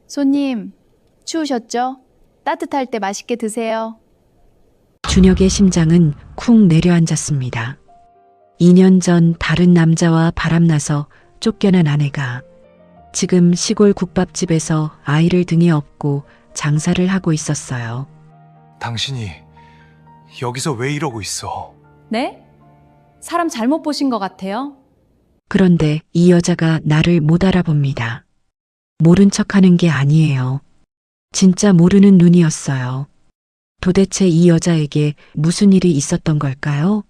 손님, 추우셨죠? 따뜻할 때 맛있게 드세요. 준혁의 심장은 쿵 내려앉았습니다. 2년 전 다른 남자와 바람나서 쫓겨난 아내가 지금 시골 국밥집에서 아이를 등에 업고 장사를 하고 있었어요. 당신이 여기서 왜 이러고 있어? 네? 사람 잘못 보신 것 같아요. 그런데 이 여자가 나를 못 알아봅니다. 모른 척하는 게 아니에요. 진짜 모르는 눈이었어요. 도대체 이 여자에게 무슨 일이 있었던 걸까요?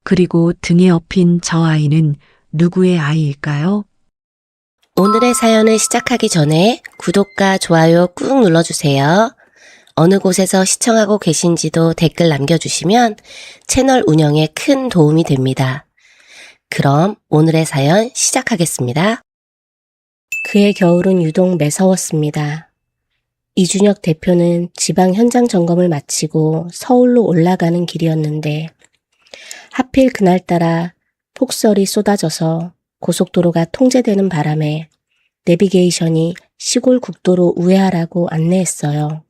그리고 등에 업힌 저 아이는 누구의 아이일까요? 오늘의 사연을 시작하기 전에 구독과 좋아요 꾹 눌러주세요. 어느 곳에서 시청하고 계신지도 댓글 남겨주시면 채널 운영에 큰 도움이 됩니다. 그럼 오늘의 사연 시작하겠습니다. 그해 겨울은 유독 매서웠습니다. 이준혁 대표는 지방 현장 점검을 마치고 서울로 올라가는 길이었는데 하필 그날따라 폭설이 쏟아져서 고속도로가 통제되는 바람에 내비게이션이 시골 국도로 우회하라고 안내했어요.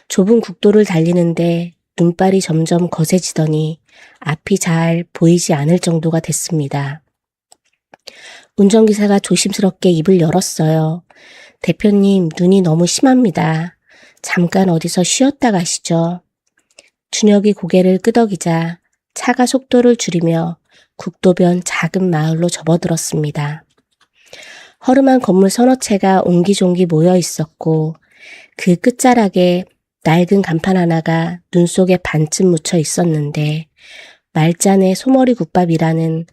좁은 국도를 달리는데 눈발이 점점 거세지더니 앞이 잘 보이지 않을 정도가 됐습니다. 운전기사가 조심스럽게 입을 열었어요. 대표님, 눈이 너무 심합니다. 잠깐 어디서 쉬었다 가시죠. 준혁이 고개를 끄덕이자 차가 속도를 줄이며 국도변 작은 마을로 접어들었습니다. 허름한 건물 서너 채가 옹기종기 모여 있었고 그 끝자락에 낡은 간판 하나가 눈 속에 반쯤 묻혀 있었는데 말잔의 소머리 국밥이라는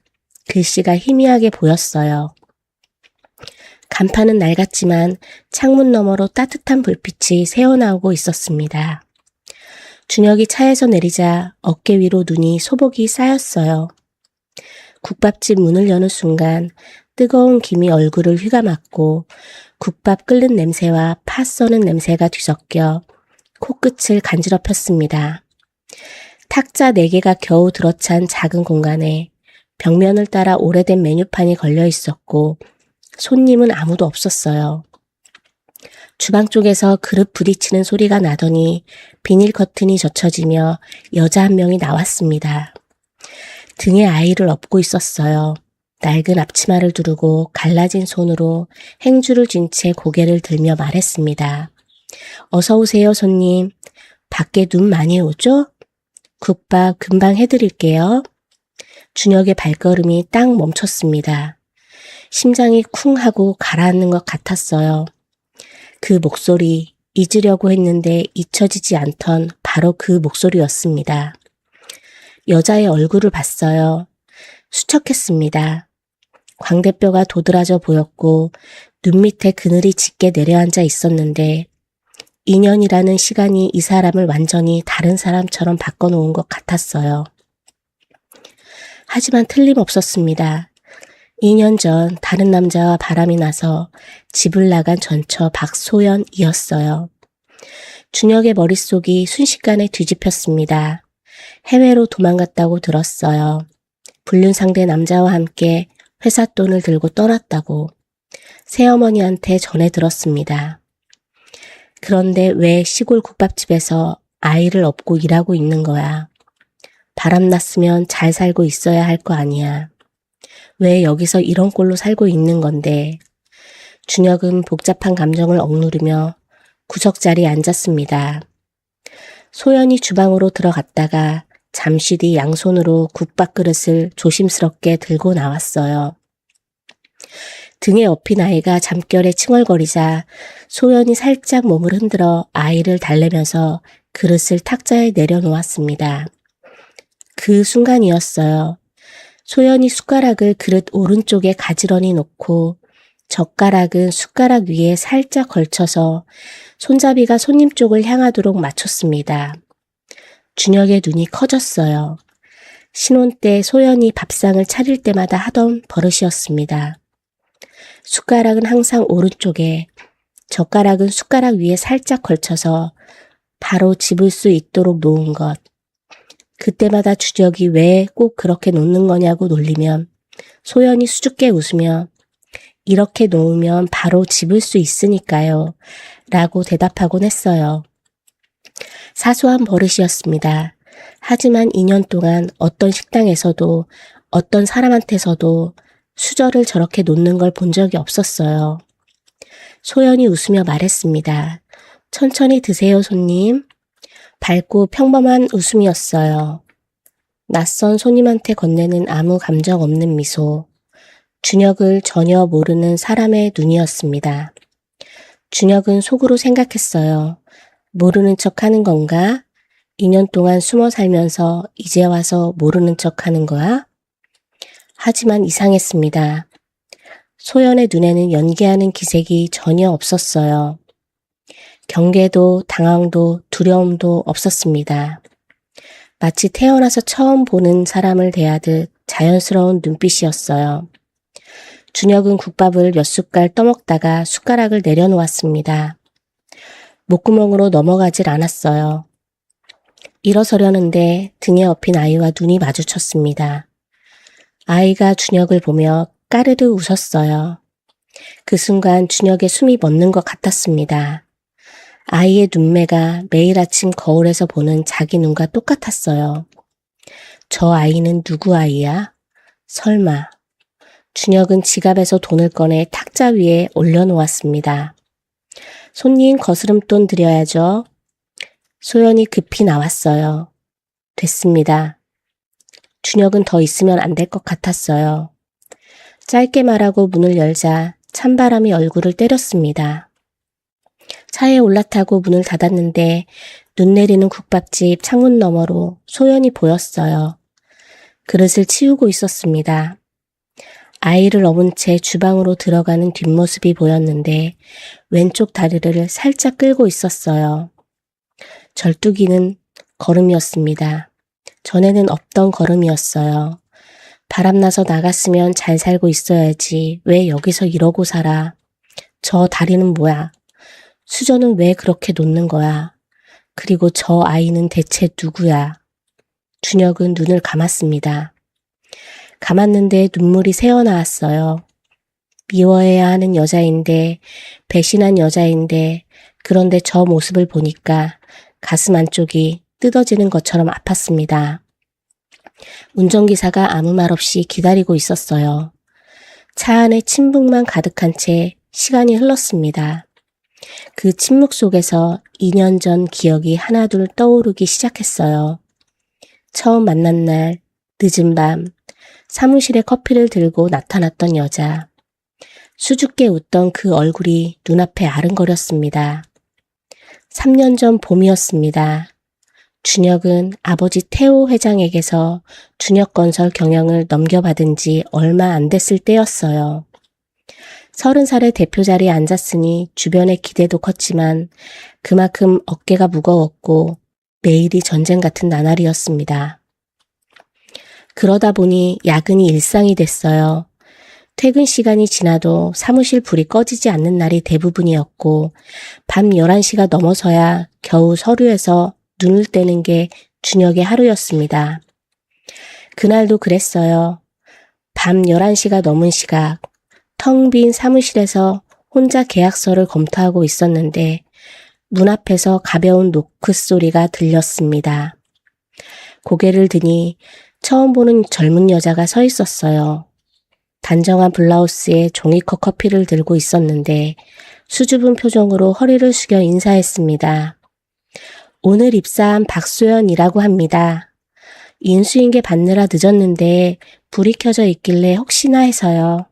글씨가 희미하게 보였어요. 간판은 낡았지만 창문 너머로 따뜻한 불빛이 새어나오고 있었습니다. 준혁이 차에서 내리자 어깨 위로 눈이 소복이 쌓였어요. 국밥집 문을 여는 순간 뜨거운 김이 얼굴을 휘감았고 국밥 끓는 냄새와 파 써는 냄새가 뒤섞여 코끝을 간지럽혔습니다. 탁자 4개가 겨우 들어찬 작은 공간에 벽면을 따라 오래된 메뉴판이 걸려 있었고 손님은 아무도 없었어요. 주방 쪽에서 그릇 부딪히는 소리가 나더니 비닐 커튼이 젖혀지며 여자 한 명이 나왔습니다. 등에 아이를 업고 있었어요. 낡은 앞치마를 두르고 갈라진 손으로 행주를 쥔 채 고개를 들며 말했습니다. 어서 오세요, 손님. 밖에 눈 많이 오죠? 국밥 금방 해드릴게요. 준혁의 발걸음이 딱 멈췄습니다. 심장이 쿵 하고 가라앉는 것 같았어요. 그 목소리, 잊으려고 했는데 잊혀지지 않던 바로 그 목소리였습니다. 여자의 얼굴을 봤어요. 수척했습니다. 광대뼈가 도드라져 보였고 눈 밑에 그늘이 짙게 내려앉아 있었는데 2년이라는 시간이 이 사람을 완전히 다른 사람처럼 바꿔놓은 것 같았어요. 하지만 틀림없었습니다. 2년 전 다른 남자와 바람이 나서 집을 나간 전처 박소연이었어요. 준혁의 머릿속이 순식간에 뒤집혔습니다. 해외로 도망갔다고 들었어요. 불륜상대 남자와 함께 회사 돈을 들고 떠났다고 새어머니한테 전해 들었습니다. 그런데 왜 시골 국밥집에서 아이를 업고 일하고 있는 거야? 바람났으면 잘 살고 있어야 할 거 아니야. 왜 여기서 이런 꼴로 살고 있는 건데? 준혁은 복잡한 감정을 억누르며 구석자리에 앉았습니다. 소연이 주방으로 들어갔다가 잠시 뒤 양손으로 국밥 그릇을 조심스럽게 들고 나왔어요. 등에 업힌 아이가 잠결에 칭얼거리자 소연이 살짝 몸을 흔들어 아이를 달래면서 그릇을 탁자에 내려놓았습니다. 그 순간이었어요. 소연이 숟가락을 그릇 오른쪽에 가지런히 놓고 젓가락은 숟가락 위에 살짝 걸쳐서 손잡이가 손님 쪽을 향하도록 맞췄습니다. 준혁의 눈이 커졌어요. 신혼 때 소연이 밥상을 차릴 때마다 하던 버릇이었습니다. 숟가락은 항상 오른쪽에, 젓가락은 숟가락 위에 살짝 걸쳐서 바로 집을 수 있도록 놓은 것. 그때마다 준혁이 왜 꼭 그렇게 놓는 거냐고 놀리면 소연이 수줍게 웃으며 이렇게 놓으면 바로 집을 수 있으니까요. 라고 대답하곤 했어요. 사소한 버릇이었습니다. 하지만 2년 동안 어떤 식당에서도 어떤 사람한테서도 수저를 저렇게 놓는 걸 본 적이 없었어요. 소연이 웃으며 말했습니다. 천천히 드세요, 손님. 밝고 평범한 웃음이었어요. 낯선 손님한테 건네는 아무 감정 없는 미소. 준혁을 전혀 모르는 사람의 눈이었습니다. 준혁은 속으로 생각했어요. 모르는 척 하는 건가? 2년 동안 숨어 살면서 이제 와서 모르는 척 하는 거야? 하지만 이상했습니다. 소연의 눈에는 연기하는 기색이 전혀 없었어요. 경계도 당황도 두려움도 없었습니다. 마치 태어나서 처음 보는 사람을 대하듯 자연스러운 눈빛이었어요. 준혁은 국밥을 몇 숟갈 떠먹다가 숟가락을 내려놓았습니다. 목구멍으로 넘어가질 않았어요. 일어서려는데 등에 업힌 아이와 눈이 마주쳤습니다. 아이가 준혁을 보며 까르르 웃었어요. 그 순간 준혁의 숨이 멎는 것 같았습니다. 아이의 눈매가 매일 아침 거울에서 보는 자기 눈과 똑같았어요. 저 아이는 누구 아이야? 설마. 준혁은 지갑에서 돈을 꺼내 탁자 위에 올려놓았습니다. 손님 거스름돈 드려야죠. 소연이 급히 나왔어요. 됐습니다. 준혁은 더 있으면 안 될 것 같았어요. 짧게 말하고 문을 열자 찬바람이 얼굴을 때렸습니다. 차에 올라타고 문을 닫았는데 눈 내리는 국밥집 창문 너머로 소연이 보였어요. 그릇을 치우고 있었습니다. 아이를 업은 채 주방으로 들어가는 뒷모습이 보였는데 왼쪽 다리를 살짝 끌고 있었어요. 절뚝이는 걸음이었습니다. 전에는 없던 걸음이었어요. 바람나서 나갔으면 잘 살고 있어야지 왜 여기서 이러고 살아. 저 다리는 뭐야? 수저는 왜 그렇게 놓는 거야? 그리고 저 아이는 대체 누구야? 준혁은 눈을 감았습니다. 감았는데 눈물이 새어나왔어요. 미워해야 하는 여자인데, 배신한 여자인데, 그런데 저 모습을 보니까 가슴 안쪽이 뜯어지는 것처럼 아팠습니다. 운전기사가 아무 말 없이 기다리고 있었어요. 차 안에 침묵만 가득한 채 시간이 흘렀습니다. 그 침묵 속에서 2년 전 기억이 하나둘 떠오르기 시작했어요. 처음 만난 날, 늦은 밤, 사무실에 커피를 들고 나타났던 여자. 수줍게 웃던 그 얼굴이 눈앞에 아른거렸습니다. 3년 전 봄이었습니다. 준혁은 아버지 태호 회장에게서 준혁건설 경영을 넘겨받은 지 얼마 안 됐을 때였어요. 30살의 대표 자리에 앉았으니 주변의 기대도 컸지만 그만큼 어깨가 무거웠고 매일이 전쟁 같은 나날이었습니다. 그러다 보니 야근이 일상이 됐어요. 퇴근 시간이 지나도 사무실 불이 꺼지지 않는 날이 대부분이었고 밤 11시가 넘어서야 겨우 서류에서 눈을 떼는 게 준혁의 하루였습니다. 그날도 그랬어요. 밤 11시가 넘은 시각, 텅 빈 사무실에서 혼자 계약서를 검토하고 있었는데 문 앞에서 가벼운 노크 소리가 들렸습니다. 고개를 드니 처음 보는 젊은 여자가 서 있었어요. 단정한 블라우스에 종이컵 커피를 들고 있었는데 수줍은 표정으로 허리를 숙여 인사했습니다. 오늘 입사한 박소연이라고 합니다. 인수인계 받느라 늦었는데 불이 켜져 있길래 혹시나 해서요.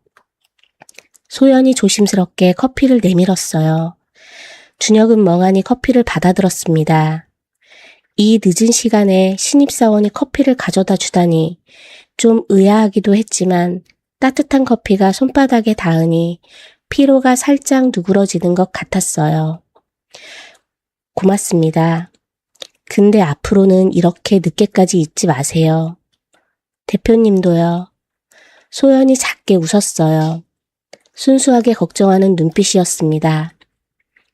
소연이 조심스럽게 커피를 내밀었어요. 준혁은 멍하니 커피를 받아들었습니다. 이 늦은 시간에 신입사원이 커피를 가져다 주다니 좀 의아하기도 했지만 따뜻한 커피가 손바닥에 닿으니 피로가 살짝 누그러지는 것 같았어요. 고맙습니다. 근데 앞으로는 이렇게 늦게까지 있지 마세요. 대표님도요. 소연이 작게 웃었어요. 순수하게 걱정하는 눈빛이었습니다.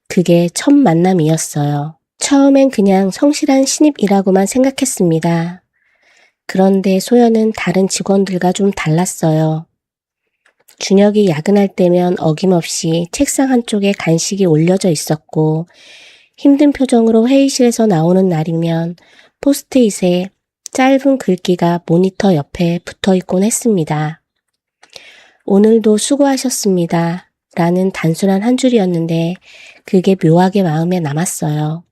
그게 첫 만남이었어요. 처음엔 그냥 성실한 신입이라고만 생각했습니다. 그런데 소연은 다른 직원들과 좀 달랐어요. 준혁이 야근할 때면 어김없이 책상 한쪽에 간식이 올려져 있었고 힘든 표정으로 회의실에서 나오는 날이면 포스트잇에 짧은 글귀가 모니터 옆에 붙어 있곤 했습니다. 오늘도 수고하셨습니다. 라는 단순한 한 줄이었는데 그게 묘하게 마음에 남았어요.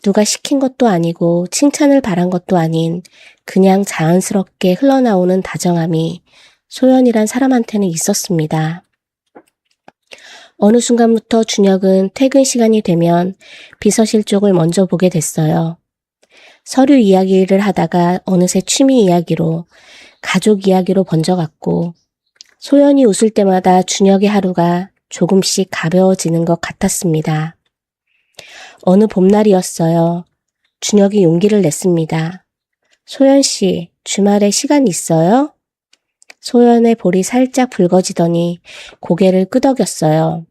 누가 시킨 것도 아니고 칭찬을 바란 것도 아닌 그냥 자연스럽게 흘러나오는 다정함이 소연이란 사람한테는 있었습니다. 어느 순간부터 준혁은 퇴근 시간이 되면 비서실 쪽을 먼저 보게 됐어요. 서류 이야기를 하다가 어느새 취미 이야기로, 가족 이야기로 번져갔고 소연이 웃을 때마다 준혁의 하루가 조금씩 가벼워지는 것 같았습니다. 어느 봄날이었어요. 준혁이 용기를 냈습니다. 소연 씨, 주말에 시간 있어요? 소연의 볼이 살짝 붉어지더니 고개를 끄덕였어요.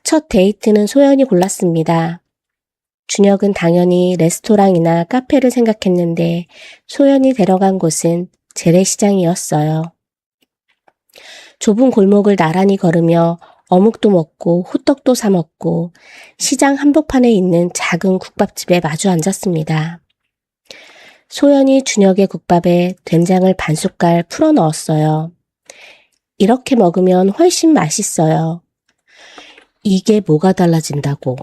첫 데이트는 소연이 골랐습니다. 준혁은 당연히 레스토랑이나 카페를 생각했는데 소연이 데려간 곳은 재래시장이었어요. 좁은 골목을 나란히 걸으며 어묵도 먹고 호떡도 사 먹고 시장 한복판에 있는 작은 국밥집에 마주 앉았습니다. 소연이 준혁의 국밥에 된장을 반 숟갈 풀어 넣었어요. 이렇게 먹으면 훨씬 맛있어요. 이게 뭐가 달라진다고.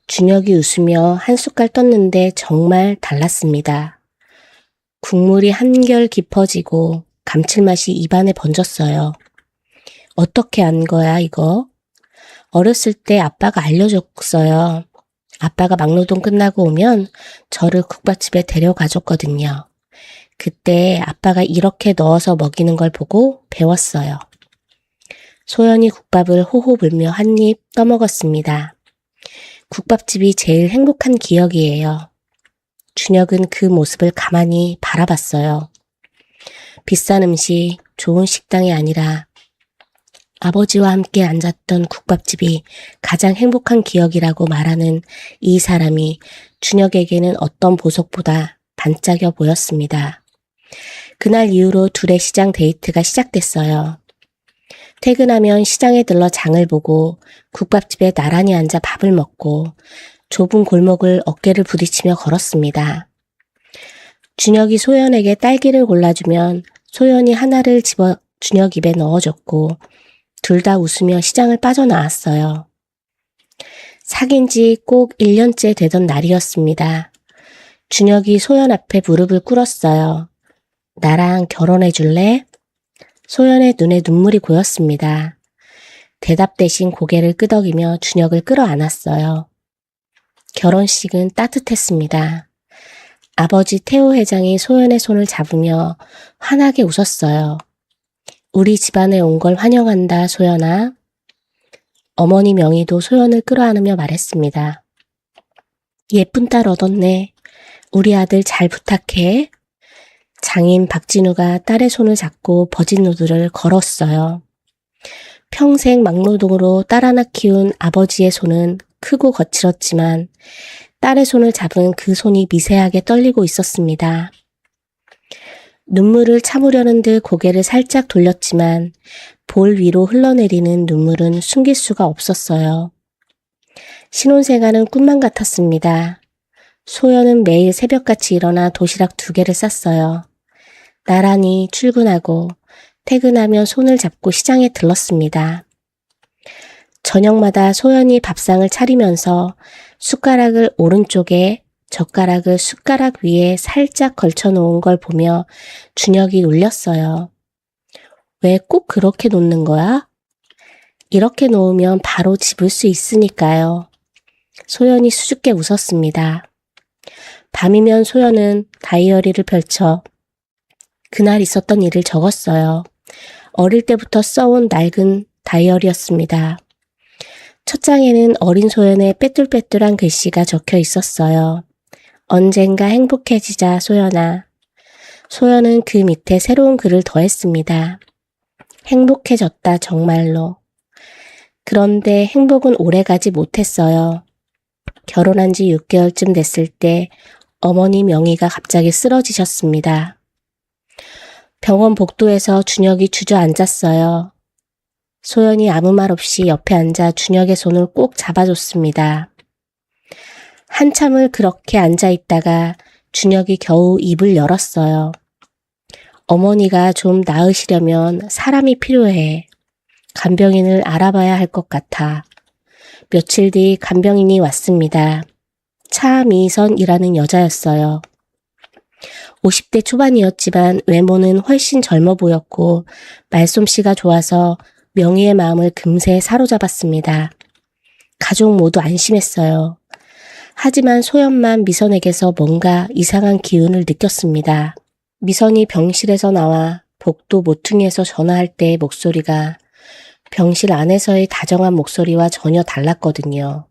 준혁이 웃으며 한 숟갈 떴는데 정말 달랐습니다. 국물이 한결 깊어지고 감칠맛이 입안에 번졌어요. 어떻게 안 거야 이거? 어렸을 때 아빠가 알려줬어요. 아빠가 막노동 끝나고 오면 저를 국밥집에 데려가줬거든요. 그때 아빠가 이렇게 넣어서 먹이는 걸 보고 배웠어요. 소연이 국밥을 호호 불며 한 입 떠먹었습니다. 국밥집이 제일 행복한 기억이에요. 준혁은 그 모습을 가만히 바라봤어요. 비싼 음식, 좋은 식당이 아니라 아버지와 함께 앉았던 국밥집이 가장 행복한 기억이라고 말하는 이 사람이 준혁에게는 어떤 보석보다 반짝여 보였습니다. 그날 이후로 둘의 시장 데이트가 시작됐어요. 퇴근하면 시장에 들러 장을 보고 국밥집에 나란히 앉아 밥을 먹고 좁은 골목을 어깨를 부딪히며 걸었습니다. 준혁이 소연에게 딸기를 골라주면 소연이 하나를 집어 준혁 입에 넣어줬고 둘 다 웃으며 시장을 빠져나왔어요. 사귄 지 꼭 1년째 되던 날이었습니다. 준혁이 소연 앞에 무릎을 꿇었어요. 나랑 결혼해 줄래? 소연의 눈에 눈물이 고였습니다. 대답 대신 고개를 끄덕이며 준혁을 끌어안았어요. 결혼식은 따뜻했습니다. 아버지 태호 회장이 소연의 손을 잡으며 환하게 웃었어요. 우리 집안에 온 걸 환영한다, 소연아. 어머니 명희도 소연을 끌어안으며 말했습니다. 예쁜 딸 얻었네. 우리 아들 잘 부탁해. 장인 박진우가 딸의 손을 잡고 버진 누드를 걸었어요. 평생 막노동으로 딸 하나 키운 아버지의 손은 크고 거칠었지만 딸의 손을 잡은 그 손이 미세하게 떨리고 있었습니다. 눈물을 참으려는 듯 고개를 살짝 돌렸지만 볼 위로 흘러내리는 눈물은 숨길 수가 없었어요. 신혼생활은 꿈만 같았습니다. 소연은 매일 새벽같이 일어나 도시락 2개를 쌌어요. 나란히 출근하고 퇴근하면 손을 잡고 시장에 들렀습니다. 저녁마다 소연이 밥상을 차리면서 숟가락을 오른쪽에 젓가락을 숟가락 위에 살짝 걸쳐놓은 걸 보며 준혁이 울렸어요. 왜 꼭 그렇게 놓는 거야? 이렇게 놓으면 바로 집을 수 있으니까요. 소연이 수줍게 웃었습니다. 밤이면 소연은 다이어리를 펼쳐 그날 있었던 일을 적었어요. 어릴 때부터 써온 낡은 다이어리였습니다. 첫 장에는 어린 소연의 빼뚤빼뚤한 글씨가 적혀 있었어요. 언젠가 행복해지자 소연아. 소연은 그 밑에 새로운 글을 더했습니다. 행복해졌다 정말로. 그런데 행복은 오래가지 못했어요. 결혼한 지 6개월쯤 됐을 때 어머니 명희가 갑자기 쓰러지셨습니다. 병원 복도에서 준혁이 주저앉았어요. 소연이 아무 말 없이 옆에 앉아 준혁의 손을 꼭 잡아줬습니다. 한참을 그렇게 앉아있다가 준혁이 겨우 입을 열었어요. 어머니가 좀 나으시려면 사람이 필요해. 간병인을 알아봐야 할 것 같아. 며칠 뒤 간병인이 왔습니다. 차미선이라는 여자였어요. 50대 초반이었지만 외모는 훨씬 젊어 보였고 말솜씨가 좋아서 명희의 마음을 금세 사로잡았습니다. 가족 모두 안심했어요. 하지만 소연만 미선에게서 뭔가 이상한 기운을 느꼈습니다. 미선이 병실에서 나와 복도 모퉁이에서 전화할 때의 목소리가 병실 안에서의 다정한 목소리와 전혀 달랐거든요.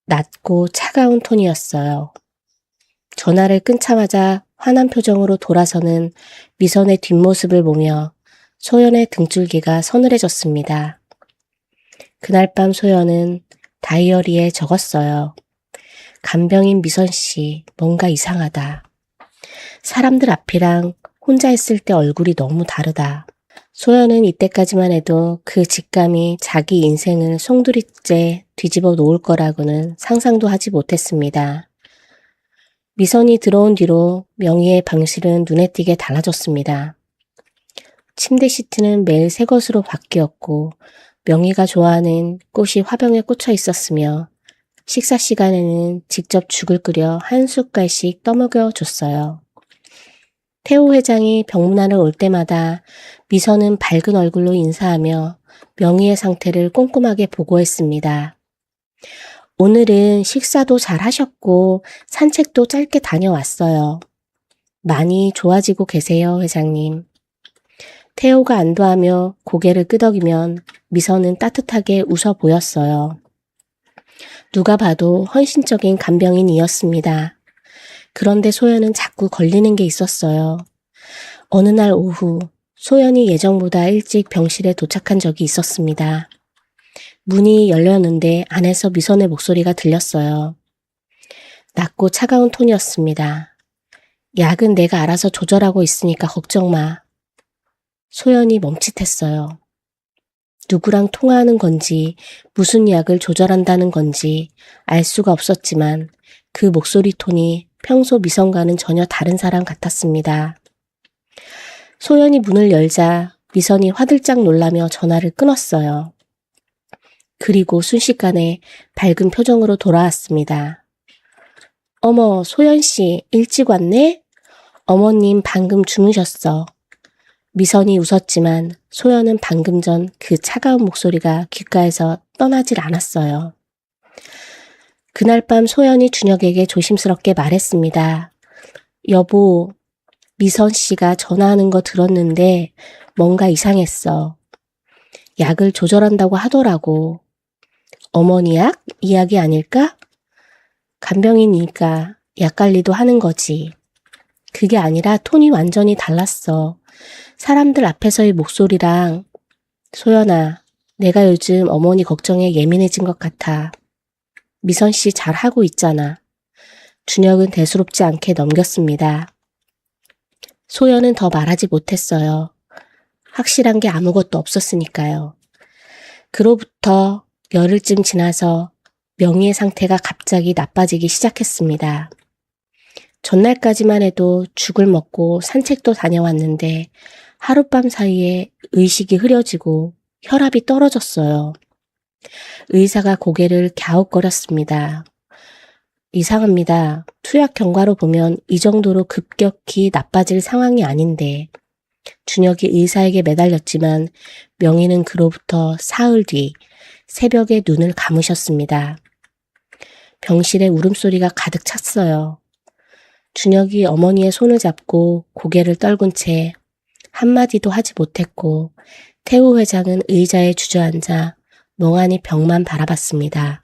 낮고 차가운 톤이었어요. 전화를 끊자마자 화난 표정으로 돌아서는 미선의 뒷모습을 보며 소연의 등줄기가 서늘해졌습니다. 그날 밤 소연은 다이어리에 적었어요. 간병인 미선 씨, 뭔가 이상하다. 사람들 앞이랑 혼자 있을 때 얼굴이 너무 다르다. 소연은 이때까지만 해도 그 직감이 자기 인생을 송두리째 뒤집어 놓을 거라고는 상상도 하지 못했습니다. 미선이 들어온 뒤로 명희의 방실은 눈에 띄게 달라졌습니다. 침대 시트는 매일 새 것으로 바뀌었고 명희가 좋아하는 꽃이 화병에 꽂혀 있었으며 식사 시간에는 직접 죽을 끓여 한 숟갈씩 떠먹여 줬어요. 태호 회장이 병문안을 올 때마다 미선은 밝은 얼굴로 인사하며 명희의 상태를 꼼꼼하게 보고했습니다. 오늘은 식사도 잘 하셨고 산책도 짧게 다녀왔어요. 많이 좋아지고 계세요, 회장님. 태호가 안도하며 고개를 끄덕이면 미선은 따뜻하게 웃어 보였어요. 누가 봐도 헌신적인 간병인이었습니다. 그런데 소연은 자꾸 걸리는 게 있었어요. 어느 날 오후 소연이 예정보다 일찍 병실에 도착한 적이 있었습니다. 문이 열렸는데 안에서 미선의 목소리가 들렸어요. 낮고 차가운 톤이었습니다. 약은 내가 알아서 조절하고 있으니까 걱정 마. 소연이 멈칫했어요. 누구랑 통화하는 건지 무슨 약을 조절한다는 건지 알 수가 없었지만 그 목소리 톤이 평소 미선과는 전혀 다른 사람 같았습니다. 소연이 문을 열자 미선이 화들짝 놀라며 전화를 끊었어요. 그리고 순식간에 밝은 표정으로 돌아왔습니다. 어머, 소연씨, 일찍 왔네? 어머님 방금 주무셨어. 미선이 웃었지만 소연은 방금 전 그 차가운 목소리가 귓가에서 떠나질 않았어요. 그날 밤 소연이 준혁에게 조심스럽게 말했습니다. 여보, 미선 씨가 전화하는 거 들었는데 뭔가 이상했어. 약을 조절한다고 하더라고. 어머니 약? 이야기 아닐까? 간병인이니까 약 관리도 하는 거지. 그게 아니라 톤이 완전히 달랐어. 사람들 앞에서의 목소리랑. 소연아, 내가 요즘 어머니 걱정에 예민해진 것 같아. 미선 씨 잘하고 있잖아. 준혁은 대수롭지 않게 넘겼습니다. 소연은 더 말하지 못했어요. 확실한 게 아무것도 없었으니까요. 그로부터 열흘쯤 지나서 명희의 상태가 갑자기 나빠지기 시작했습니다. 전날까지만 해도 죽을 먹고 산책도 다녀왔는데 하룻밤 사이에 의식이 흐려지고 혈압이 떨어졌어요. 의사가 고개를 갸웃거렸습니다. 이상합니다. 투약 경과로 보면 이 정도로 급격히 나빠질 상황이 아닌데. 준혁이 의사에게 매달렸지만 명희는 그로부터 사흘 뒤 새벽에 눈을 감으셨습니다. 병실에 울음소리가 가득 찼어요. 준혁이 어머니의 손을 잡고 고개를 떨군 채 한마디도 하지 못했고 태호 회장은 의자에 주저앉아 멍하니 벽만 바라봤습니다.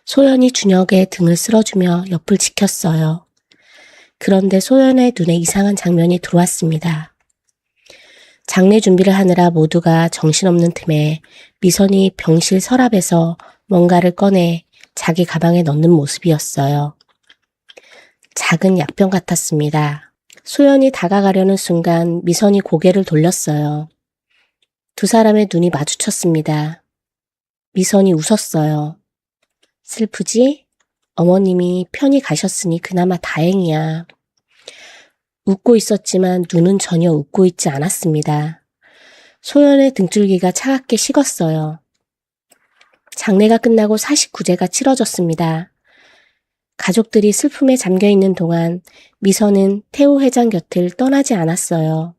소연이 준혁의 등을 쓸어주며 옆을 지켰어요. 그런데 소연의 눈에 이상한 장면이 들어왔습니다. 장례 준비를 하느라 모두가 정신없는 틈에 미선이 병실 서랍에서 뭔가를 꺼내 자기 가방에 넣는 모습이었어요. 작은 약병 같았습니다. 소연이 다가가려는 순간 미선이 고개를 돌렸어요. 두 사람의 눈이 마주쳤습니다. 미선이 웃었어요. 슬프지? 어머님이 편히 가셨으니 그나마 다행이야. 웃고 있었지만 눈은 전혀 웃고 있지 않았습니다. 소연의 등줄기가 차갑게 식었어요. 장례가 끝나고 49제가 치러졌습니다. 가족들이 슬픔에 잠겨있는 동안 미선은 태호 회장 곁을 떠나지 않았어요.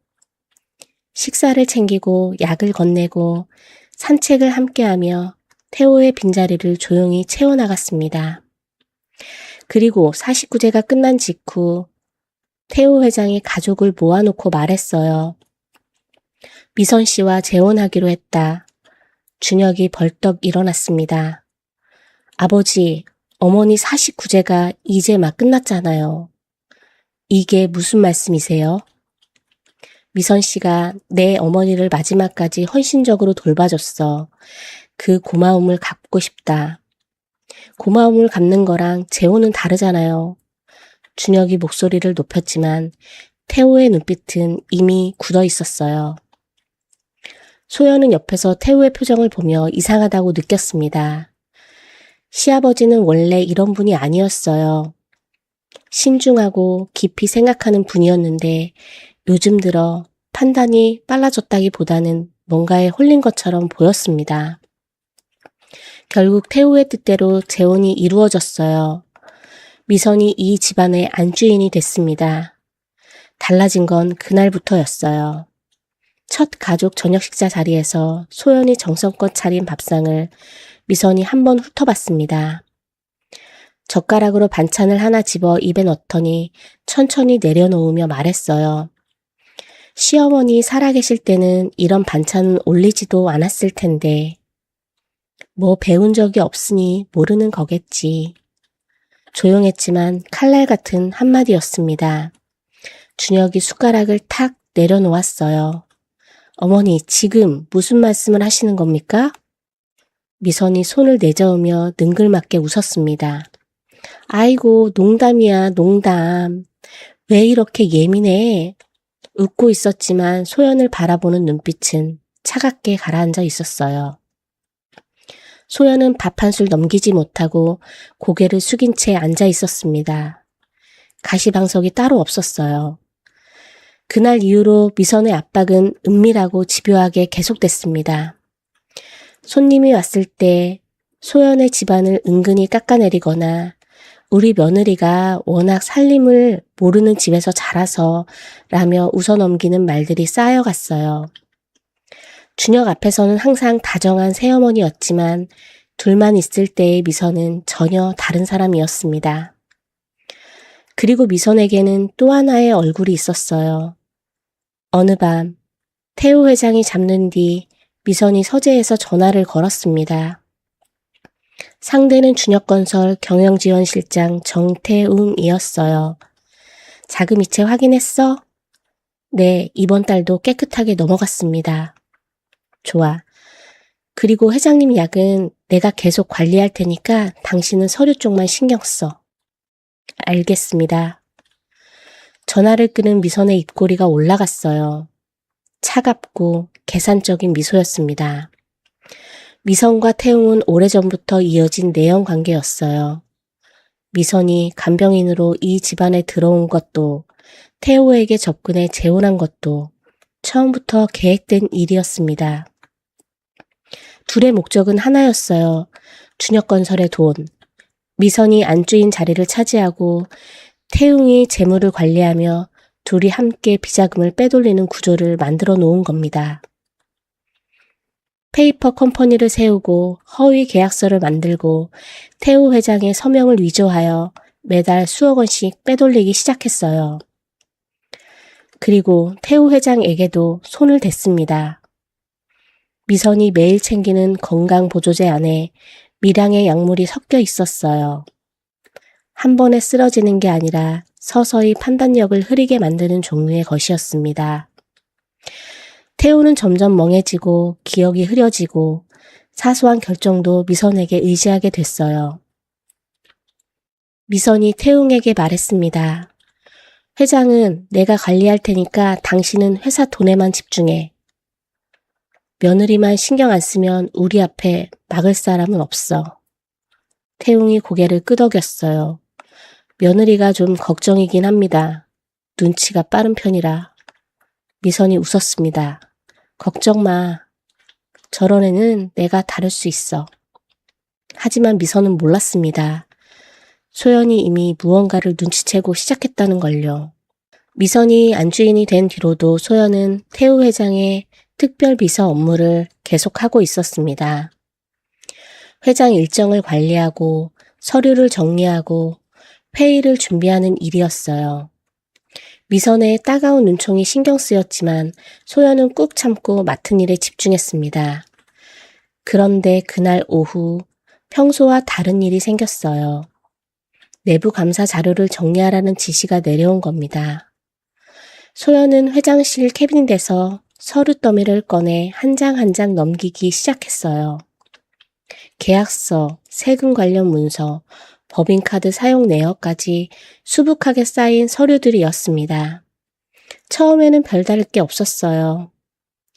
식사를 챙기고 약을 건네고 산책을 함께하며 태호의 빈자리를 조용히 채워나갔습니다. 그리고 49제가 끝난 직후 태호 회장이 가족을 모아놓고 말했어요. 미선 씨와 재혼하기로 했다. 준혁이 벌떡 일어났습니다. 아버지, 어머니 49제가 이제 막 끝났잖아요. 이게 무슨 말씀이세요? 미선 씨가 내 어머니를 마지막까지 헌신적으로 돌봐줬어. 그 고마움을 갚고 싶다. 고마움을 갚는 거랑 재혼은 다르잖아요. 준혁이 목소리를 높였지만 태호의 눈빛은 이미 굳어 있었어요. 소연은 옆에서 태호의 표정을 보며 이상하다고 느꼈습니다. 시아버지는 원래 이런 분이 아니었어요. 신중하고 깊이 생각하는 분이었는데 요즘 들어 판단이 빨라졌다기보다는 뭔가에 홀린 것처럼 보였습니다. 결국 태호의 뜻대로 재혼이 이루어졌어요. 미선이 이 집안의 안주인이 됐습니다. 달라진 건 그날부터였어요. 첫 가족 저녁 식사 자리에서 소연이 정성껏 차린 밥상을 미선이 한번 훑어봤습니다. 젓가락으로 반찬을 하나 집어 입에 넣더니 천천히 내려놓으며 말했어요. 시어머니 살아계실 때는 이런 반찬은 올리지도 않았을 텐데. 뭐 배운 적이 없으니 모르는 거겠지. 조용했지만 칼날 같은 한마디였습니다. 준혁이 숟가락을 탁 내려놓았어요. 어머니, 지금 무슨 말씀을 하시는 겁니까? 미선이 손을 내저으며 능글맞게 웃었습니다. 아이고, 농담이야, 농담. 왜 이렇게 예민해? 웃고 있었지만 소연을 바라보는 눈빛은 차갑게 가라앉아 있었어요. 소연은 밥 한 술 넘기지 못하고 고개를 숙인 채 앉아 있었습니다. 가시방석이 따로 없었어요. 그날 이후로 미선의 압박은 은밀하고 집요하게 계속됐습니다. 손님이 왔을 때 소연의 집안을 은근히 깎아내리거나 우리 며느리가 워낙 살림을 모르는 집에서 자라서 라며 웃어넘기는 말들이 쌓여갔어요. 준혁 앞에서는 항상 다정한 새어머니였지만 둘만 있을 때의 미선은 전혀 다른 사람이었습니다. 그리고 미선에게는 또 하나의 얼굴이 있었어요. 어느 밤 태호 회장이 잠든 뒤 미선이 서재에서 전화를 걸었습니다. 상대는 준혁건설 경영지원실장 정태웅이었어요. 자금 이체 확인했어? 네, 이번 달도 깨끗하게 넘어갔습니다. 좋아. 그리고 회장님 약은 내가 계속 관리할 테니까 당신은 서류 쪽만 신경 써. 알겠습니다. 전화를 끊은 미선의 입꼬리가 올라갔어요. 차갑고 계산적인 미소였습니다. 미선과 태웅은 오래전부터 이어진 내연 관계였어요. 미선이 간병인으로 이 집안에 들어온 것도 태호에게 접근해 재혼한 것도 처음부터 계획된 일이었습니다. 둘의 목적은 하나였어요. 준혁건설의 돈. 미선이 안주인 자리를 차지하고 태웅이 재물을 관리하며 둘이 함께 비자금을 빼돌리는 구조를 만들어 놓은 겁니다. 페이퍼 컴퍼니를 세우고 허위 계약서를 만들고 태호 회장의 서명을 위조하여 매달 수억 원씩 빼돌리기 시작했어요. 그리고 태호 회장에게도 손을 댔습니다. 미선이 매일 챙기는 건강보조제 안에 미량의 약물이 섞여 있었어요. 한 번에 쓰러지는 게 아니라 서서히 판단력을 흐리게 만드는 종류의 것이었습니다. 태호는 점점 멍해지고 기억이 흐려지고 사소한 결정도 미선에게 의지하게 됐어요. 미선이 태웅에게 말했습니다. 회장은 내가 관리할 테니까 당신은 회사 돈에만 집중해. 며느리만 신경 안 쓰면 우리 앞에 막을 사람은 없어. 태웅이 고개를 끄덕였어요. 며느리가 좀 걱정이긴 합니다. 눈치가 빠른 편이라. 미선이 웃었습니다. 걱정 마. 저런 애는 내가 다룰 수 있어. 하지만 미선은 몰랐습니다. 소연이 이미 무언가를 눈치채고 시작했다는 걸요. 미선이 안주인이 된 뒤로도 소연은 태우 회장의 특별 비서 업무를 계속하고 있었습니다. 회장 일정을 관리하고 서류를 정리하고 회의를 준비하는 일이었어요. 미선의 따가운 눈총이 신경 쓰였지만 소연은 꾹 참고 맡은 일에 집중했습니다. 그런데 그날 오후 평소와 다른 일이 생겼어요. 내부 감사 자료를 정리하라는 지시가 내려온 겁니다. 소연은 회장실 캐비닛에서 서류 더미를 꺼내 한 장 한 장 넘기기 시작했어요. 계약서, 세금 관련 문서, 법인카드 사용 내역까지 수북하게 쌓인 서류들이었습니다. 처음에는 별다를 게 없었어요.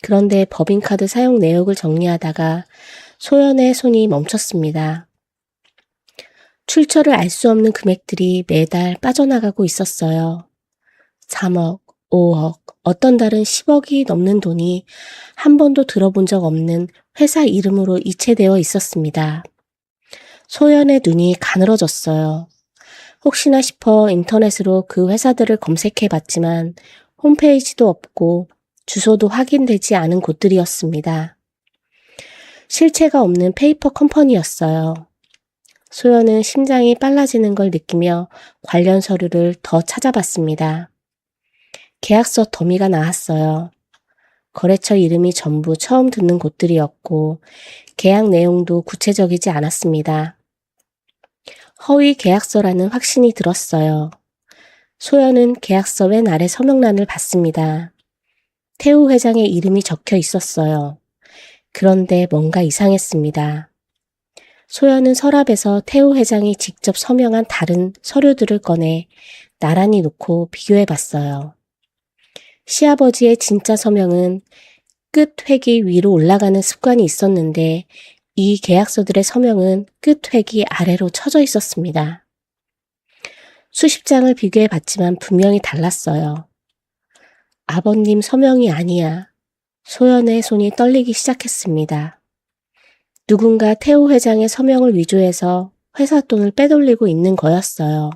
그런데 법인카드 사용 내역을 정리하다가 소연의 손이 멈췄습니다. 출처를 알 수 없는 금액들이 매달 빠져나가고 있었어요. 3억, 5억, 어떤 달은 10억이 넘는 돈이 한 번도 들어본 적 없는 회사 이름으로 이체되어 있었습니다. 소연의 눈이 가늘어졌어요. 혹시나 싶어 인터넷으로 그 회사들을 검색해 봤지만 홈페이지도 없고 주소도 확인되지 않은 곳들이었습니다. 실체가 없는 페이퍼 컴퍼니였어요. 소연은 심장이 빨라지는 걸 느끼며 관련 서류를 더 찾아봤습니다. 계약서 더미가 나왔어요. 거래처 이름이 전부 처음 듣는 곳들이었고 계약 내용도 구체적이지 않았습니다. 허위 계약서라는 확신이 들었어요. 소연은 계약서 맨 아래 서명란을 봤습니다. 태우 회장의 이름이 적혀 있었어요. 그런데 뭔가 이상했습니다. 소연은 서랍에서 태우 회장이 직접 서명한 다른 서류들을 꺼내 나란히 놓고 비교해 봤어요. 시아버지의 진짜 서명은 끝 획이 위로 올라가는 습관이 있었는데 이 계약서들의 서명은 끝 획이 아래로 쳐져 있었습니다. 수십 장을 비교해 봤지만 분명히 달랐어요. 아버님 서명이 아니야. 소연의 손이 떨리기 시작했습니다. 누군가 태우 회장의 서명을 위조해서 회사 돈을 빼돌리고 있는 거였어요.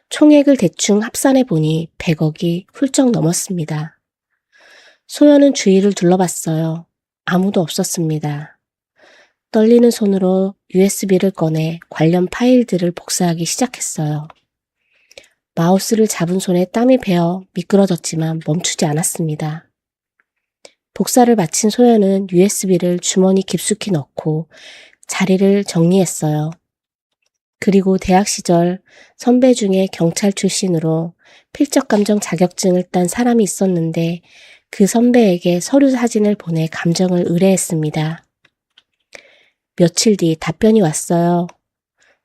총액을 대충 합산해 보니 100억이 훌쩍 넘었습니다. 소연은 주위를 둘러봤어요. 아무도 없었습니다. 떨리는 손으로 USB를 꺼내 관련 파일들을 복사하기 시작했어요. 마우스를 잡은 손에 땀이 배어 미끄러졌지만 멈추지 않았습니다. 복사를 마친 소연은 USB를 주머니 깊숙이 넣고 자리를 정리했어요. 그리고 대학 시절 선배 중에 경찰 출신으로 필적감정 자격증을 딴 사람이 있었는데 그 선배에게 서류 사진을 보내 감정을 의뢰했습니다. 며칠 뒤 답변이 왔어요.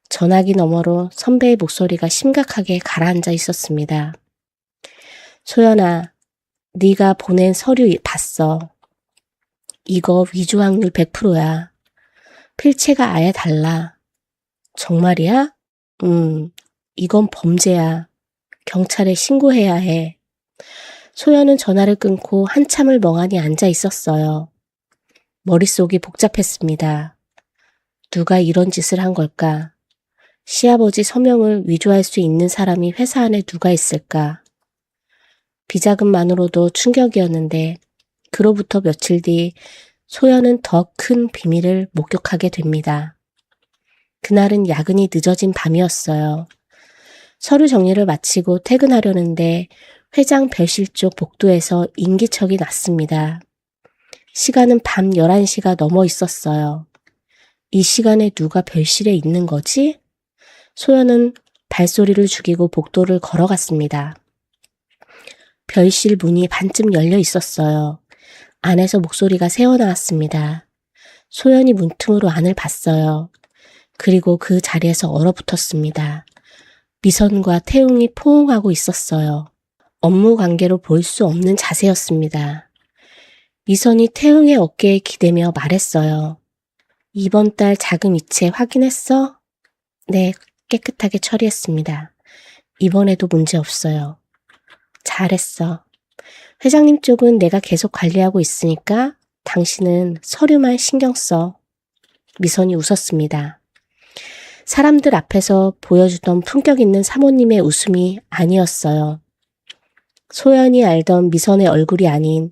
전화기 너머로 선배의 목소리가 심각하게 가라앉아 있었습니다. 소연아, 네가 보낸 서류 봤어. 이거 위조 확률 100%야. 필체가 아예 달라. 정말이야? 이건 범죄야. 경찰에 신고해야 해. 소연은 전화를 끊고 한참을 멍하니 앉아 있었어요. 머릿속이 복잡했습니다. 누가 이런 짓을 한 걸까? 시아버지 서명을 위조할 수 있는 사람이 회사 안에 누가 있을까? 비자금만으로도 충격이었는데 그로부터 며칠 뒤 소연은 더 큰 비밀을 목격하게 됩니다. 그날은 야근이 늦어진 밤이었어요. 서류 정리를 마치고 퇴근하려는데 회장 별실 쪽 복도에서 인기척이 났습니다. 시간은 밤 11시가 넘어 있었어요. 이 시간에 누가 별실에 있는 거지? 소연은 발소리를 죽이고 복도를 걸어갔습니다. 별실 문이 반쯤 열려 있었어요. 안에서 목소리가 새어나왔습니다. 소연이 문틈으로 안을 봤어요. 그리고 그 자리에서 얼어붙었습니다. 미선과 태웅이 포옹하고 있었어요. 업무 관계로 볼 수 없는 자세였습니다. 미선이 태웅의 어깨에 기대며 말했어요. 이번 달 자금 이체 확인했어? 네, 깨끗하게 처리했습니다. 이번에도 문제 없어요. 잘했어. 회장님 쪽은 내가 계속 관리하고 있으니까 당신은 서류만 신경 써. 미선이 웃었습니다. 사람들 앞에서 보여주던 품격 있는 사모님의 웃음이 아니었어요. 소연이 알던 미선의 얼굴이 아닌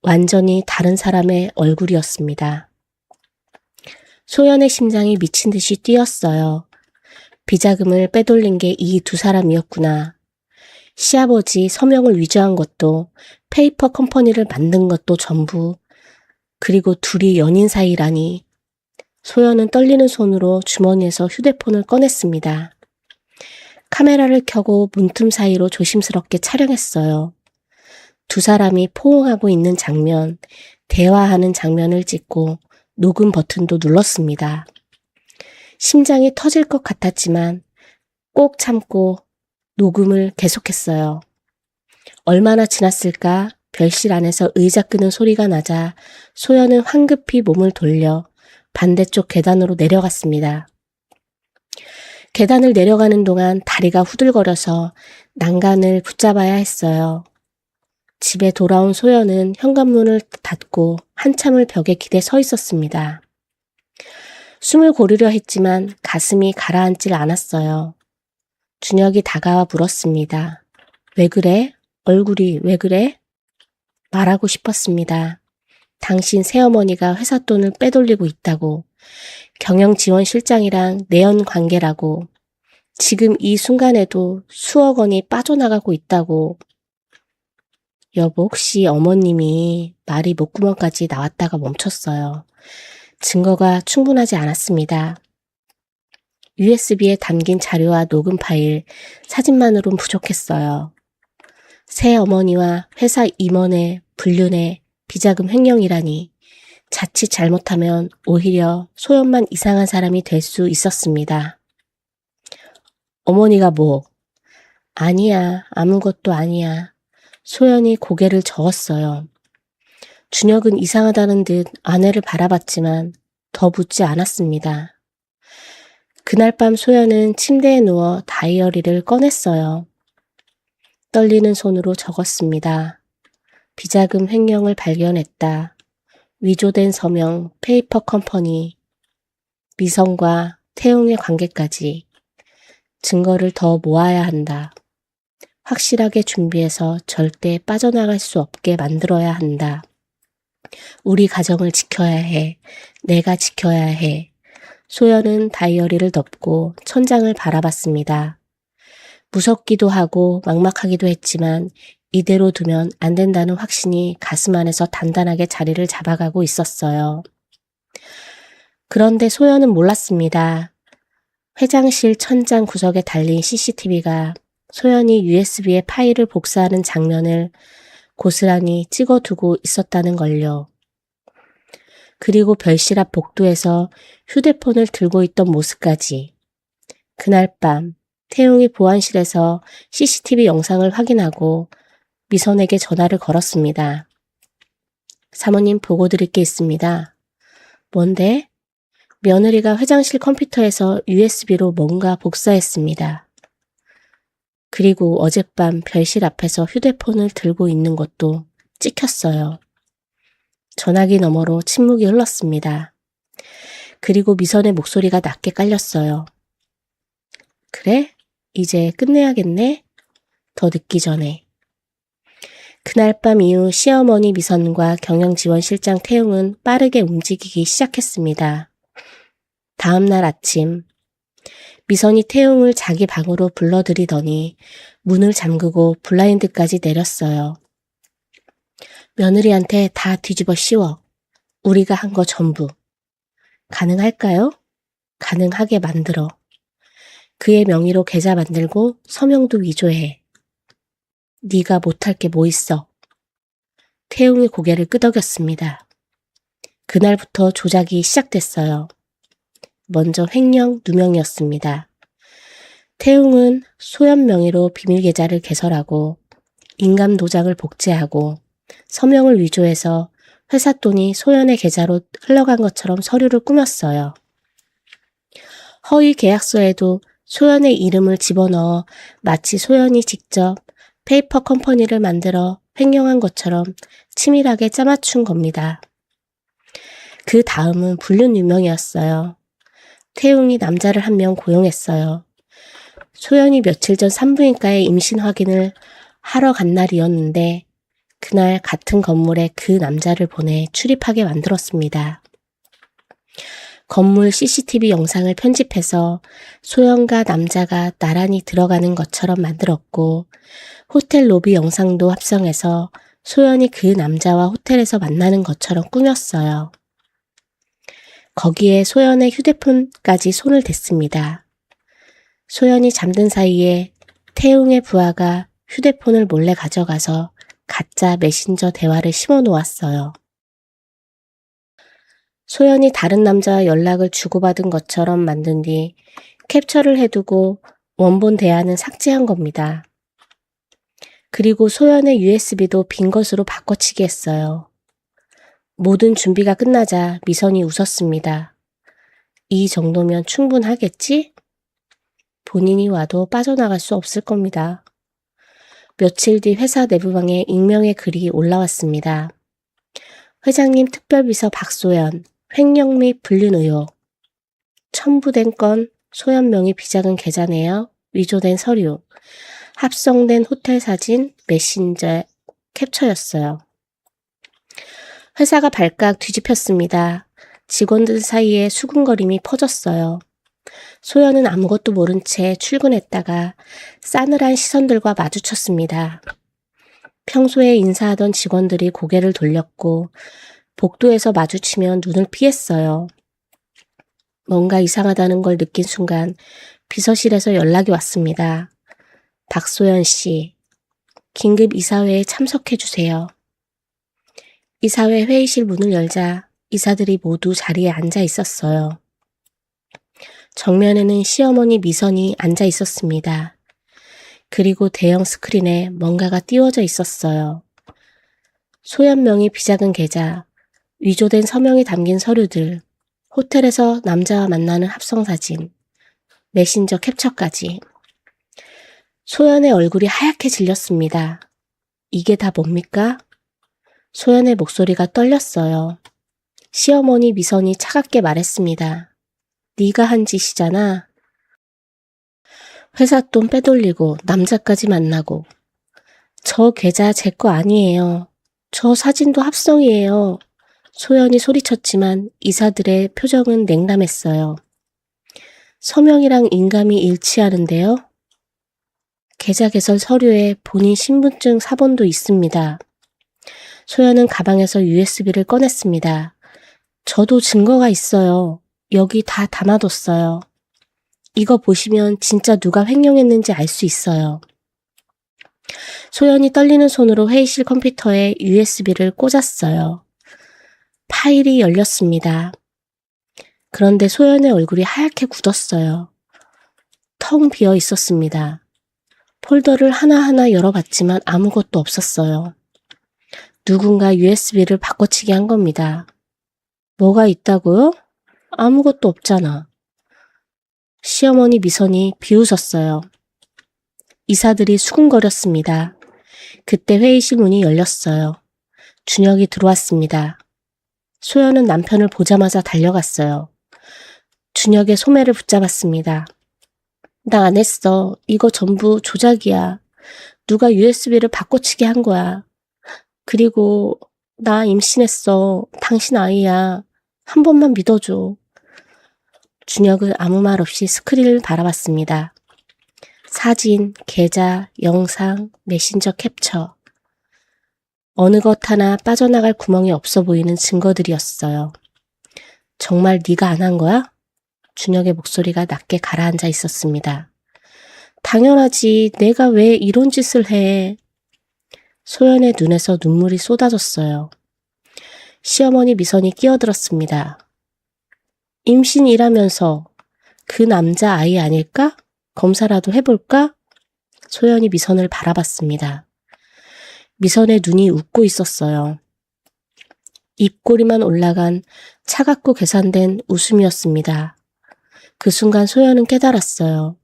완전히 다른 사람의 얼굴이었습니다. 소연의 심장이 미친 듯이 뛰었어요. 비자금을 빼돌린 게 이 두 사람이었구나. 시아버지 서명을 위조한 것도, 페이퍼 컴퍼니를 만든 것도 전부, 그리고 둘이 연인 사이라니. 소연은 떨리는 손으로 주머니에서 휴대폰을 꺼냈습니다. 카메라를 켜고 문틈 사이로 조심스럽게 촬영했어요. 두 사람이 포옹하고 있는 장면, 대화하는 장면을 찍고 녹음 버튼도 눌렀습니다. 심장이 터질 것 같았지만 꼭 참고 녹음을 계속했어요. 얼마나 지났을까? 별실 안에서 의자 끄는 소리가 나자 소연은 황급히 몸을 돌려 반대쪽 계단으로 내려갔습니다. 계단을 내려가는 동안 다리가 후들거려서 난간을 붙잡아야 했어요. 집에 돌아온 소연은 현관문을 닫고 한참을 벽에 기대 서 있었습니다. 숨을 고르려 했지만 가슴이 가라앉질 않았어요. 준혁이 다가와 물었습니다. 왜 그래? 얼굴이 왜 그래? 말하고 싶었습니다. 당신 새어머니가 회사 돈을 빼돌리고 있다고, 경영지원실장이랑 내연 관계라고, 지금 이 순간에도 수억 원이 빠져나가고 있다고. 여보, 혹시 어머님이 말이 목구멍까지 나왔다가 멈췄어요. 증거가 충분하지 않았습니다. USB에 담긴 자료와 녹음 파일, 사진만으론 부족했어요. 새 어머니와 회사 임원의 불륜의 비자금 횡령이라니 자칫 잘못하면 오히려 소연만 이상한 사람이 될 수 있었습니다. 어머니가 뭐? 아니야, 아무것도 아니야. 소연이 고개를 저었어요. 준혁은 이상하다는 듯 아내를 바라봤지만 더 묻지 않았습니다. 그날 밤 소연은 침대에 누워 다이어리를 꺼냈어요. 떨리는 손으로 적었습니다. 비자금 횡령을 발견했다. 위조된 서명, 페이퍼 컴퍼니, 미성과 태웅의 관계까지. 증거를 더 모아야 한다. 확실하게 준비해서 절대 빠져나갈 수 없게 만들어야 한다. 우리 가정을 지켜야 해. 내가 지켜야 해. 소연은 다이어리를 덮고 천장을 바라봤습니다. 무섭기도 하고 막막하기도 했지만 이대로 두면 안 된다는 확신이 가슴 안에서 단단하게 자리를 잡아가고 있었어요. 그런데 소연은 몰랐습니다. 회장실 천장 구석에 달린 CCTV가 소연이 USB에 파일을 복사하는 장면을 고스란히 찍어두고 있었다는 걸요. 그리고 별실 앞 복도에서 휴대폰을 들고 있던 모습까지. 그날 밤 태웅이 보안실에서 CCTV 영상을 확인하고 미선에게 전화를 걸었습니다. 사모님 보고 드릴 게 있습니다. 뭔데? 며느리가 회장실 컴퓨터에서 USB로 뭔가 복사했습니다. 그리고 어젯밤 별실 앞에서 휴대폰을 들고 있는 것도 찍혔어요. 전화기 너머로 침묵이 흘렀습니다. 그리고 미선의 목소리가 낮게 깔렸어요. 그래? 이제 끝내야겠네? 더 늦기 전에. 그날 밤 이후 시어머니 미선과 경영지원실장 태웅은 빠르게 움직이기 시작했습니다. 다음 날 아침 미선이 태웅을 자기 방으로 불러들이더니 문을 잠그고 블라인드까지 내렸어요. 며느리한테 다 뒤집어 씌워. 우리가 한 거 전부. 가능할까요? 가능하게 만들어. 그의 명의로 계좌 만들고 서명도 위조해. 네가 못할 게 뭐 있어. 태웅이 고개를 끄덕였습니다. 그날부터 조작이 시작됐어요. 먼저 횡령 누명이었습니다. 태웅은 소연 명의로 비밀 계좌를 개설하고 인감 도장을 복제하고 서명을 위조해서 회사 돈이 소연의 계좌로 흘러간 것처럼 서류를 꾸몄어요. 허위 계약서에도 소연의 이름을 집어넣어 마치 소연이 직접 페이퍼 컴퍼니를 만들어 횡령한 것처럼 치밀하게 짜맞춘 겁니다. 그 다음은 불륜 유명이었어요. 태웅이 남자를 한 명 고용했어요. 소연이 며칠 전 산부인과에 임신 확인을 하러 간 날이었는데 그날 같은 건물에 그 남자를 보내 출입하게 만들었습니다. 건물 CCTV 영상을 편집해서 소연과 남자가 나란히 들어가는 것처럼 만들었고 호텔 로비 영상도 합성해서 소연이 그 남자와 호텔에서 만나는 것처럼 꾸몄어요. 거기에 소연의 휴대폰까지 손을 댔습니다. 소연이 잠든 사이에 태웅의 부하가 휴대폰을 몰래 가져가서 가짜 메신저 대화를 심어 놓았어요. 소연이 다른 남자와 연락을 주고받은 것처럼 만든 뒤 캡처를 해두고 원본 대화는 삭제한 겁니다. 그리고 소연의 USB도 빈 것으로 바꿔치기 했어요. 모든 준비가 끝나자 미선이 웃었습니다. 이 정도면 충분하겠지? 본인이 와도 빠져나갈 수 없을 겁니다. 며칠 뒤 회사 내부방에 익명의 글이 올라왔습니다. 회장님 특별비서 박소연, 횡령 및 불륜 의혹. 첨부된 건 소연 명의 비자금 계좌네요. 위조된 서류. 합성된 호텔 사진, 메신저 캡처였어요. 회사가 발칵 뒤집혔습니다. 직원들 사이에 수군거림이 퍼졌어요. 소연은 아무것도 모른 채 출근했다가 싸늘한 시선들과 마주쳤습니다. 평소에 인사하던 직원들이 고개를 돌렸고 복도에서 마주치면 눈을 피했어요. 뭔가 이상하다는 걸 느낀 순간 비서실에서 연락이 왔습니다. 박소연 씨, 긴급 이사회에 참석해 주세요. 이사회 회의실 문을 열자 이사들이 모두 자리에 앉아 있었어요. 정면에는 시어머니 미선이 앉아 있었습니다. 그리고 대형 스크린에 뭔가가 띄워져 있었어요. 소연 명의 비자금 계좌, 위조된 서명이 담긴 서류들, 호텔에서 남자와 만나는 합성사진, 메신저 캡처까지. 소연의 얼굴이 하얗게 질렸습니다. 이게 다 뭡니까? 소연의 목소리가 떨렸어요. 시어머니 미선이 차갑게 말했습니다. 네가 한 짓이잖아. 회사 돈 빼돌리고 남자까지 만나고. 저 계좌 제 거 아니에요. 저 사진도 합성이에요. 소연이 소리쳤지만 이사들의 표정은 냉담했어요. 서명이랑 인감이 일치하는데요. 계좌 개설 서류에 본인 신분증 사본도 있습니다. 소연은 가방에서 USB를 꺼냈습니다. 저도 증거가 있어요. 여기 다 담아뒀어요. 이거 보시면 진짜 누가 횡령했는지 알 수 있어요. 소연이 떨리는 손으로 회의실 컴퓨터에 USB를 꽂았어요. 파일이 열렸습니다. 그런데 소연의 얼굴이 하얗게 굳었어요. 텅 비어 있었습니다. 폴더를 하나하나 열어봤지만 아무것도 없었어요. 누군가 USB를 바꿔치기 한 겁니다. 뭐가 있다고요? 아무것도 없잖아. 시어머니 미선이 비웃었어요. 이사들이 수군거렸습니다. 그때 회의실 문이 열렸어요. 준혁이 들어왔습니다. 소연은 남편을 보자마자 달려갔어요. 준혁의 소매를 붙잡았습니다. 나 안 했어. 이거 전부 조작이야. 누가 USB를 바꿔치기 한 거야. 그리고 나 임신했어. 당신 아이야. 한 번만 믿어줘. 준혁은 아무 말 없이 스크린을 바라봤습니다. 사진, 계좌, 영상, 메신저 캡처. 어느 것 하나 빠져나갈 구멍이 없어 보이는 증거들이었어요. 정말 네가 안 한 거야? 준혁의 목소리가 낮게 가라앉아 있었습니다. 당연하지. 내가 왜 이런 짓을 해. 소연의 눈에서 눈물이 쏟아졌어요. 시어머니 미선이 끼어들었습니다. 임신이라면서 그 남자 아이 아닐까? 검사라도 해볼까? 소연이 미선을 바라봤습니다. 미선의 눈이 웃고 있었어요. 입꼬리만 올라간 차갑고 계산된 웃음이었습니다. 그 순간 소연은 깨달았어요.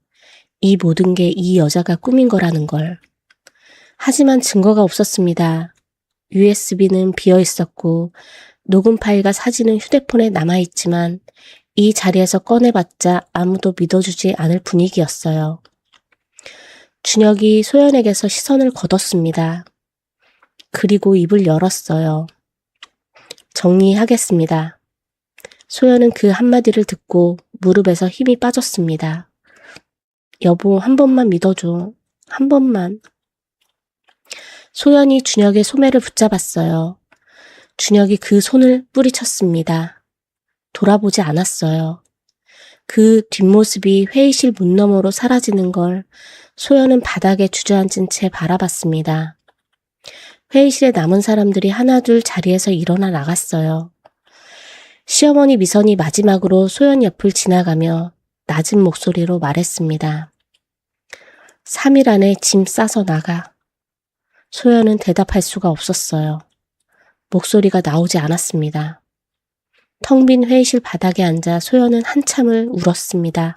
이 모든 게 이 여자가 꾸민 거라는 걸. 하지만 증거가 없었습니다. USB는 비어 있었고 녹음 파일과 사진은 휴대폰에 남아있지만 이 자리에서 꺼내봤자 아무도 믿어주지 않을 분위기였어요. 준혁이 소연에게서 시선을 걷었습니다. 그리고 입을 열었어요. 정리하겠습니다. 소연은 그 한마디를 듣고 무릎에서 힘이 빠졌습니다. 여보, 한 번만 믿어줘. 한 번만. 소연이 준혁의 소매를 붙잡았어요. 준혁이 그 손을 뿌리쳤습니다. 돌아보지 않았어요. 그 뒷모습이 회의실 문 너머로 사라지는 걸 소연은 바닥에 주저앉은 채 바라봤습니다. 회의실에 남은 사람들이 하나둘 자리에서 일어나 나갔어요. 시어머니 미선이 마지막으로 소연 옆을 지나가며 낮은 목소리로 말했습니다. 3일 안에 짐 싸서 나가. 소연은 대답할 수가 없었어요. 목소리가 나오지 않았습니다. 텅 빈 회의실 바닥에 앉아 소연은 한참을 울었습니다.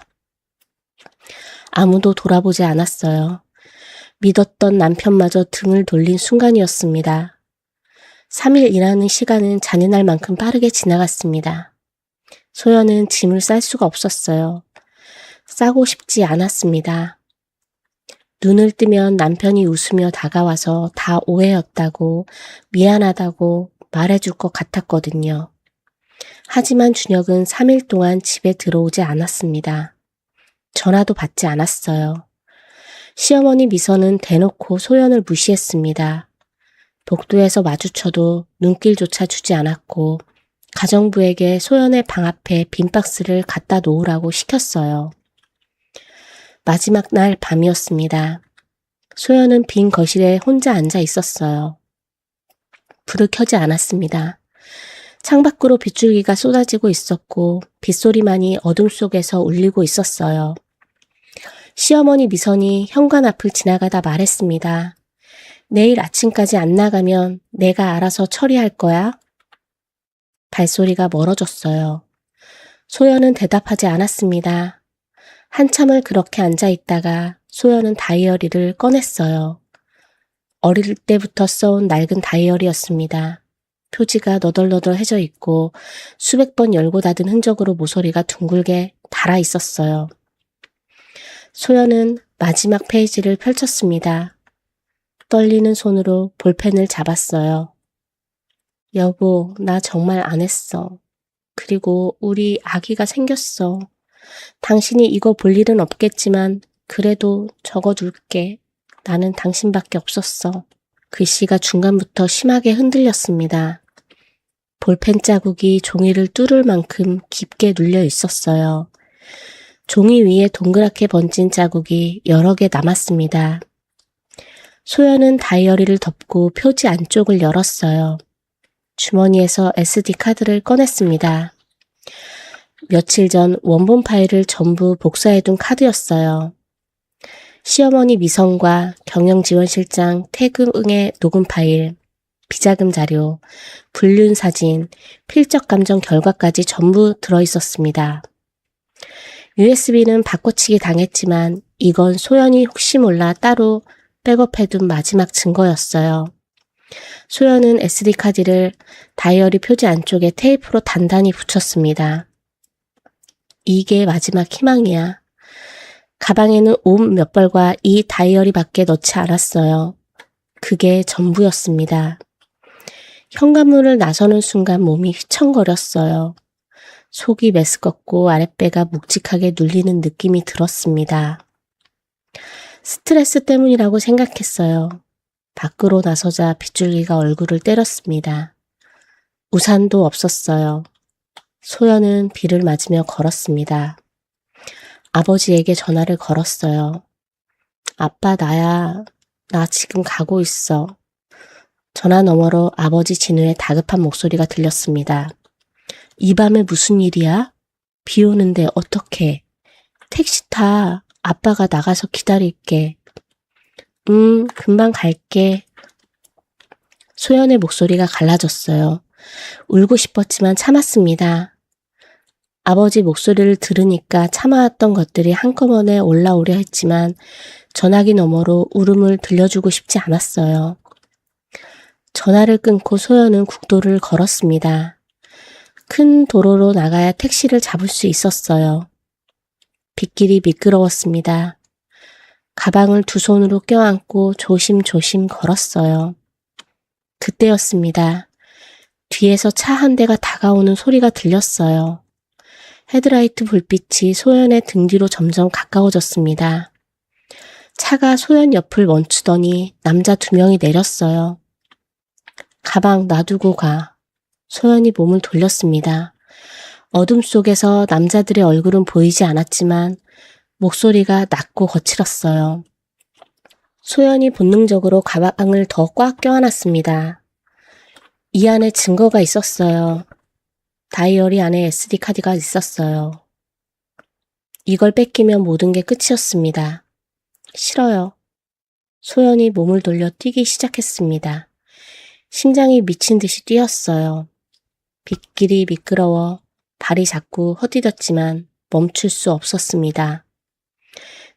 아무도 돌아보지 않았어요. 믿었던 남편마저 등을 돌린 순간이었습니다. 3일 일하는 시간은 잔인할 만큼 빠르게 지나갔습니다. 소연은 짐을 쌀 수가 없었어요. 싸고 싶지 않았습니다. 눈을 뜨면 남편이 웃으며 다가와서 다 오해였다고 미안하다고 말해줄 것 같았거든요. 하지만 준혁은 3일 동안 집에 들어오지 않았습니다. 전화도 받지 않았어요. 시어머니 미선은 대놓고 소연을 무시했습니다. 복도에서 마주쳐도 눈길조차 주지 않았고 가정부에게 소연의 방 앞에 빈 박스를 갖다 놓으라고 시켰어요. 마지막 날 밤이었습니다. 소연은 빈 거실에 혼자 앉아 있었어요. 불을 켜지 않았습니다. 창밖으로 빗줄기가 쏟아지고 있었고 빗소리만이 어둠 속에서 울리고 있었어요. 시어머니 미선이 현관 앞을 지나가다 말했습니다. 내일 아침까지 안 나가면 내가 알아서 처리할 거야. 발소리가 멀어졌어요. 소연은 대답하지 않았습니다. 한참을 그렇게 앉아 있다가 소연은 다이어리를 꺼냈어요. 어릴 때부터 써온 낡은 다이어리였습니다. 표지가 너덜너덜해져 있고 수백 번 열고 닫은 흔적으로 모서리가 둥글게 달아 있었어요. 소연은 마지막 페이지를 펼쳤습니다. 떨리는 손으로 볼펜을 잡았어요. 여보, 나 정말 안 했어. 그리고 우리 아기가 생겼어. 당신이 이거 볼 일은 없겠지만 그래도 적어둘게. 나는 당신밖에 없었어. 글씨가 중간부터 심하게 흔들렸습니다. 볼펜 자국이 종이를 뚫을 만큼 깊게 눌려 있었어요. 종이 위에 동그랗게 번진 자국이 여러 개 남았습니다. 소연은 다이어리를 덮고 표지 안쪽을 열었어요. 주머니에서 SD 카드를 꺼냈습니다. 며칠 전 원본 파일을 전부 복사해둔 카드였어요. 시어머니 미선과 경영지원실장 퇴근의 녹음 파일, 비자금 자료, 불륜 사진, 필적 감정 결과까지 전부 들어있었습니다. USB는 바꿔치기 당했지만 이건 소연이 혹시 몰라 따로 백업해둔 마지막 증거였어요. 소연은 SD카드를 다이어리 표지 안쪽에 테이프로 단단히 붙였습니다. 이게 마지막 희망이야. 가방에는 옷 몇 벌과 이 다이어리밖에 넣지 않았어요. 그게 전부였습니다. 현관문을 나서는 순간 몸이 휘청거렸어요. 속이 메스껍고 아랫배가 묵직하게 눌리는 느낌이 들었습니다. 스트레스 때문이라고 생각했어요. 밖으로 나서자 빗줄기가 얼굴을 때렸습니다. 우산도 없었어요. 소연은 비를 맞으며 걸었습니다. 아버지에게 전화를 걸었어요. 아빠, 나야. 나 지금 가고 있어. 전화 너머로 아버지 진우의 다급한 목소리가 들렸습니다. 이 밤에 무슨 일이야? 비 오는데 어떡해? 택시 타. 아빠가 나가서 기다릴게. 금방 갈게. 소연의 목소리가 갈라졌어요. 울고 싶었지만 참았습니다. 아버지 목소리를 들으니까 참아왔던 것들이 한꺼번에 올라오려 했지만 전화기 너머로 울음을 들려주고 싶지 않았어요. 전화를 끊고 소연은 국도를 걸었습니다. 큰 도로로 나가야 택시를 잡을 수 있었어요. 빗길이 미끄러웠습니다. 가방을 두 손으로 껴안고 조심조심 걸었어요. 그때였습니다. 뒤에서 차 한 대가 다가오는 소리가 들렸어요. 헤드라이트 불빛이 소연의 등 뒤로 점점 가까워졌습니다. 차가 소연 옆을 멈추더니 남자 2명이 내렸어요. 가방 놔두고 가. 소연이 몸을 돌렸습니다. 어둠 속에서 남자들의 얼굴은 보이지 않았지만 목소리가 낮고 거칠었어요. 소연이 본능적으로 가방을 더 꽉 껴안았습니다. 이 안에 증거가 있었어요. 다이어리 안에 SD카드가 있었어요. 이걸 뺏기면 모든 게 끝이었습니다. 싫어요. 소연이 몸을 돌려 뛰기 시작했습니다. 심장이 미친 듯이 뛰었어요. 빗길이 미끄러워 발이 자꾸 헛디뎠지만 멈출 수 없었습니다.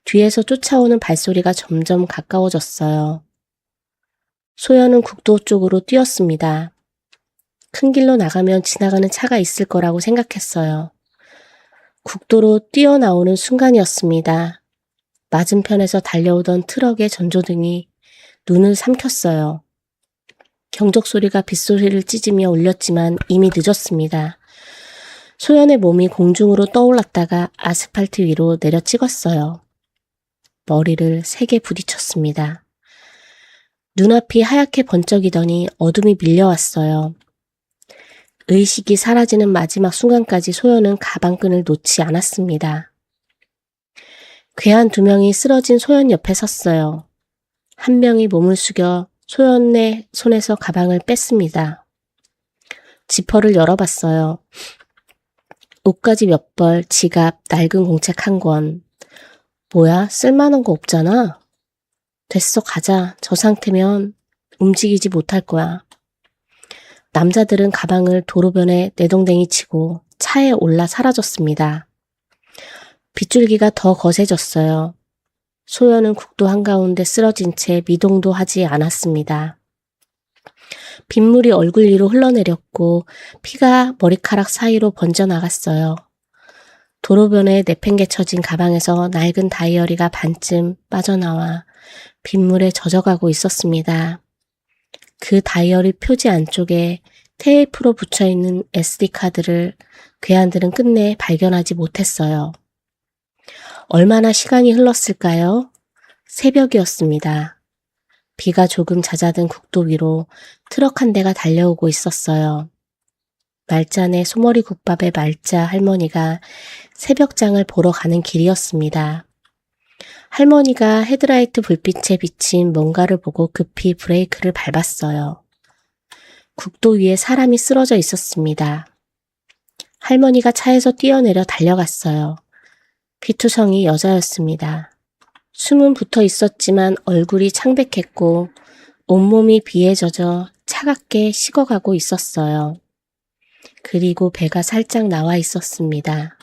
뒤에서 쫓아오는 발소리가 점점 가까워졌어요. 소연은 국도 쪽으로 뛰었습니다. 큰 길로 나가면 지나가는 차가 있을 거라고 생각했어요. 국도로 뛰어나오는 순간이었습니다. 맞은편에서 달려오던 트럭의 전조등이 눈을 삼켰어요. 경적 소리가 빗소리를 찢으며 울렸지만 이미 늦었습니다. 소연의 몸이 공중으로 떠올랐다가 아스팔트 위로 내려 찍었어요. 머리를 세게 부딪혔습니다. 눈앞이 하얗게 번쩍이더니 어둠이 밀려왔어요. 의식이 사라지는 마지막 순간까지 소연은 가방끈을 놓지 않았습니다. 괴한 2명이 쓰러진 소연 옆에 섰어요. 한 명이 몸을 숙여 소연의 손에서 가방을 뺐습니다. 지퍼를 열어봤어요. 옷가지 몇 벌, 지갑, 낡은 공책 1권. 뭐야? 쓸만한 거 없잖아. 됐어, 가자. 저 상태면 움직이지 못할 거야. 남자들은 가방을 도로변에 내동댕이 치고 차에 올라 사라졌습니다. 빗줄기가 더 거세졌어요. 소연은 국도 한가운데 쓰러진 채 미동도 하지 않았습니다. 빗물이 얼굴 위로 흘러내렸고 피가 머리카락 사이로 번져나갔어요. 도로변에 내팽개쳐진 가방에서 낡은 다이어리가 반쯤 빠져나와 빗물에 젖어가고 있었습니다. 그 다이어리 표지 안쪽에 테이프로 붙여있는 SD카드를 괴한들은 끝내 발견하지 못했어요. 얼마나 시간이 흘렀을까요? 새벽이었습니다. 비가 조금 잦아든 국도 위로 트럭 한 대가 달려오고 있었어요. 말잔의 소머리 국밥의 말자 할머니가 새벽장을 보러 가는 길이었습니다. 할머니가 헤드라이트 불빛에 비친 뭔가를 보고 급히 브레이크를 밟았어요. 국도 위에 사람이 쓰러져 있었습니다. 할머니가 차에서 뛰어내려 달려갔어요. 피투성이 여자였습니다. 숨은 붙어 있었지만 얼굴이 창백했고 온몸이 비에 젖어 차갑게 식어가고 있었어요. 그리고 배가 살짝 나와 있었습니다.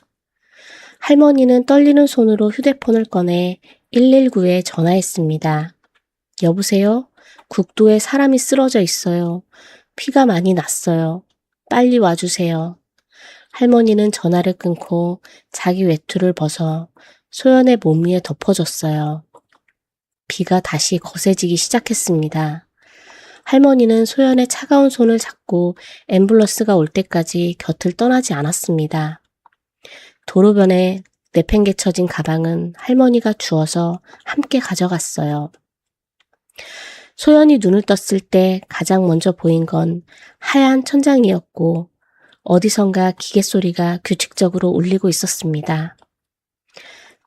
할머니는 떨리는 손으로 휴대폰을 꺼내 119에 전화했습니다. 여보세요? 국도에 사람이 쓰러져 있어요. 피가 많이 났어요. 빨리 와주세요. 할머니는 전화를 끊고 자기 외투를 벗어 소연의 몸 위에 덮어줬어요. 비가 다시 거세지기 시작했습니다. 할머니는 소연의 차가운 손을 잡고 앰뷸런스가 올 때까지 곁을 떠나지 않았습니다. 도로변에 내팽개쳐진 가방은 할머니가 주워서 함께 가져갔어요. 소연이 눈을 떴을 때 가장 먼저 보인 건 하얀 천장이었고 어디선가 기계 소리가 규칙적으로 울리고 있었습니다.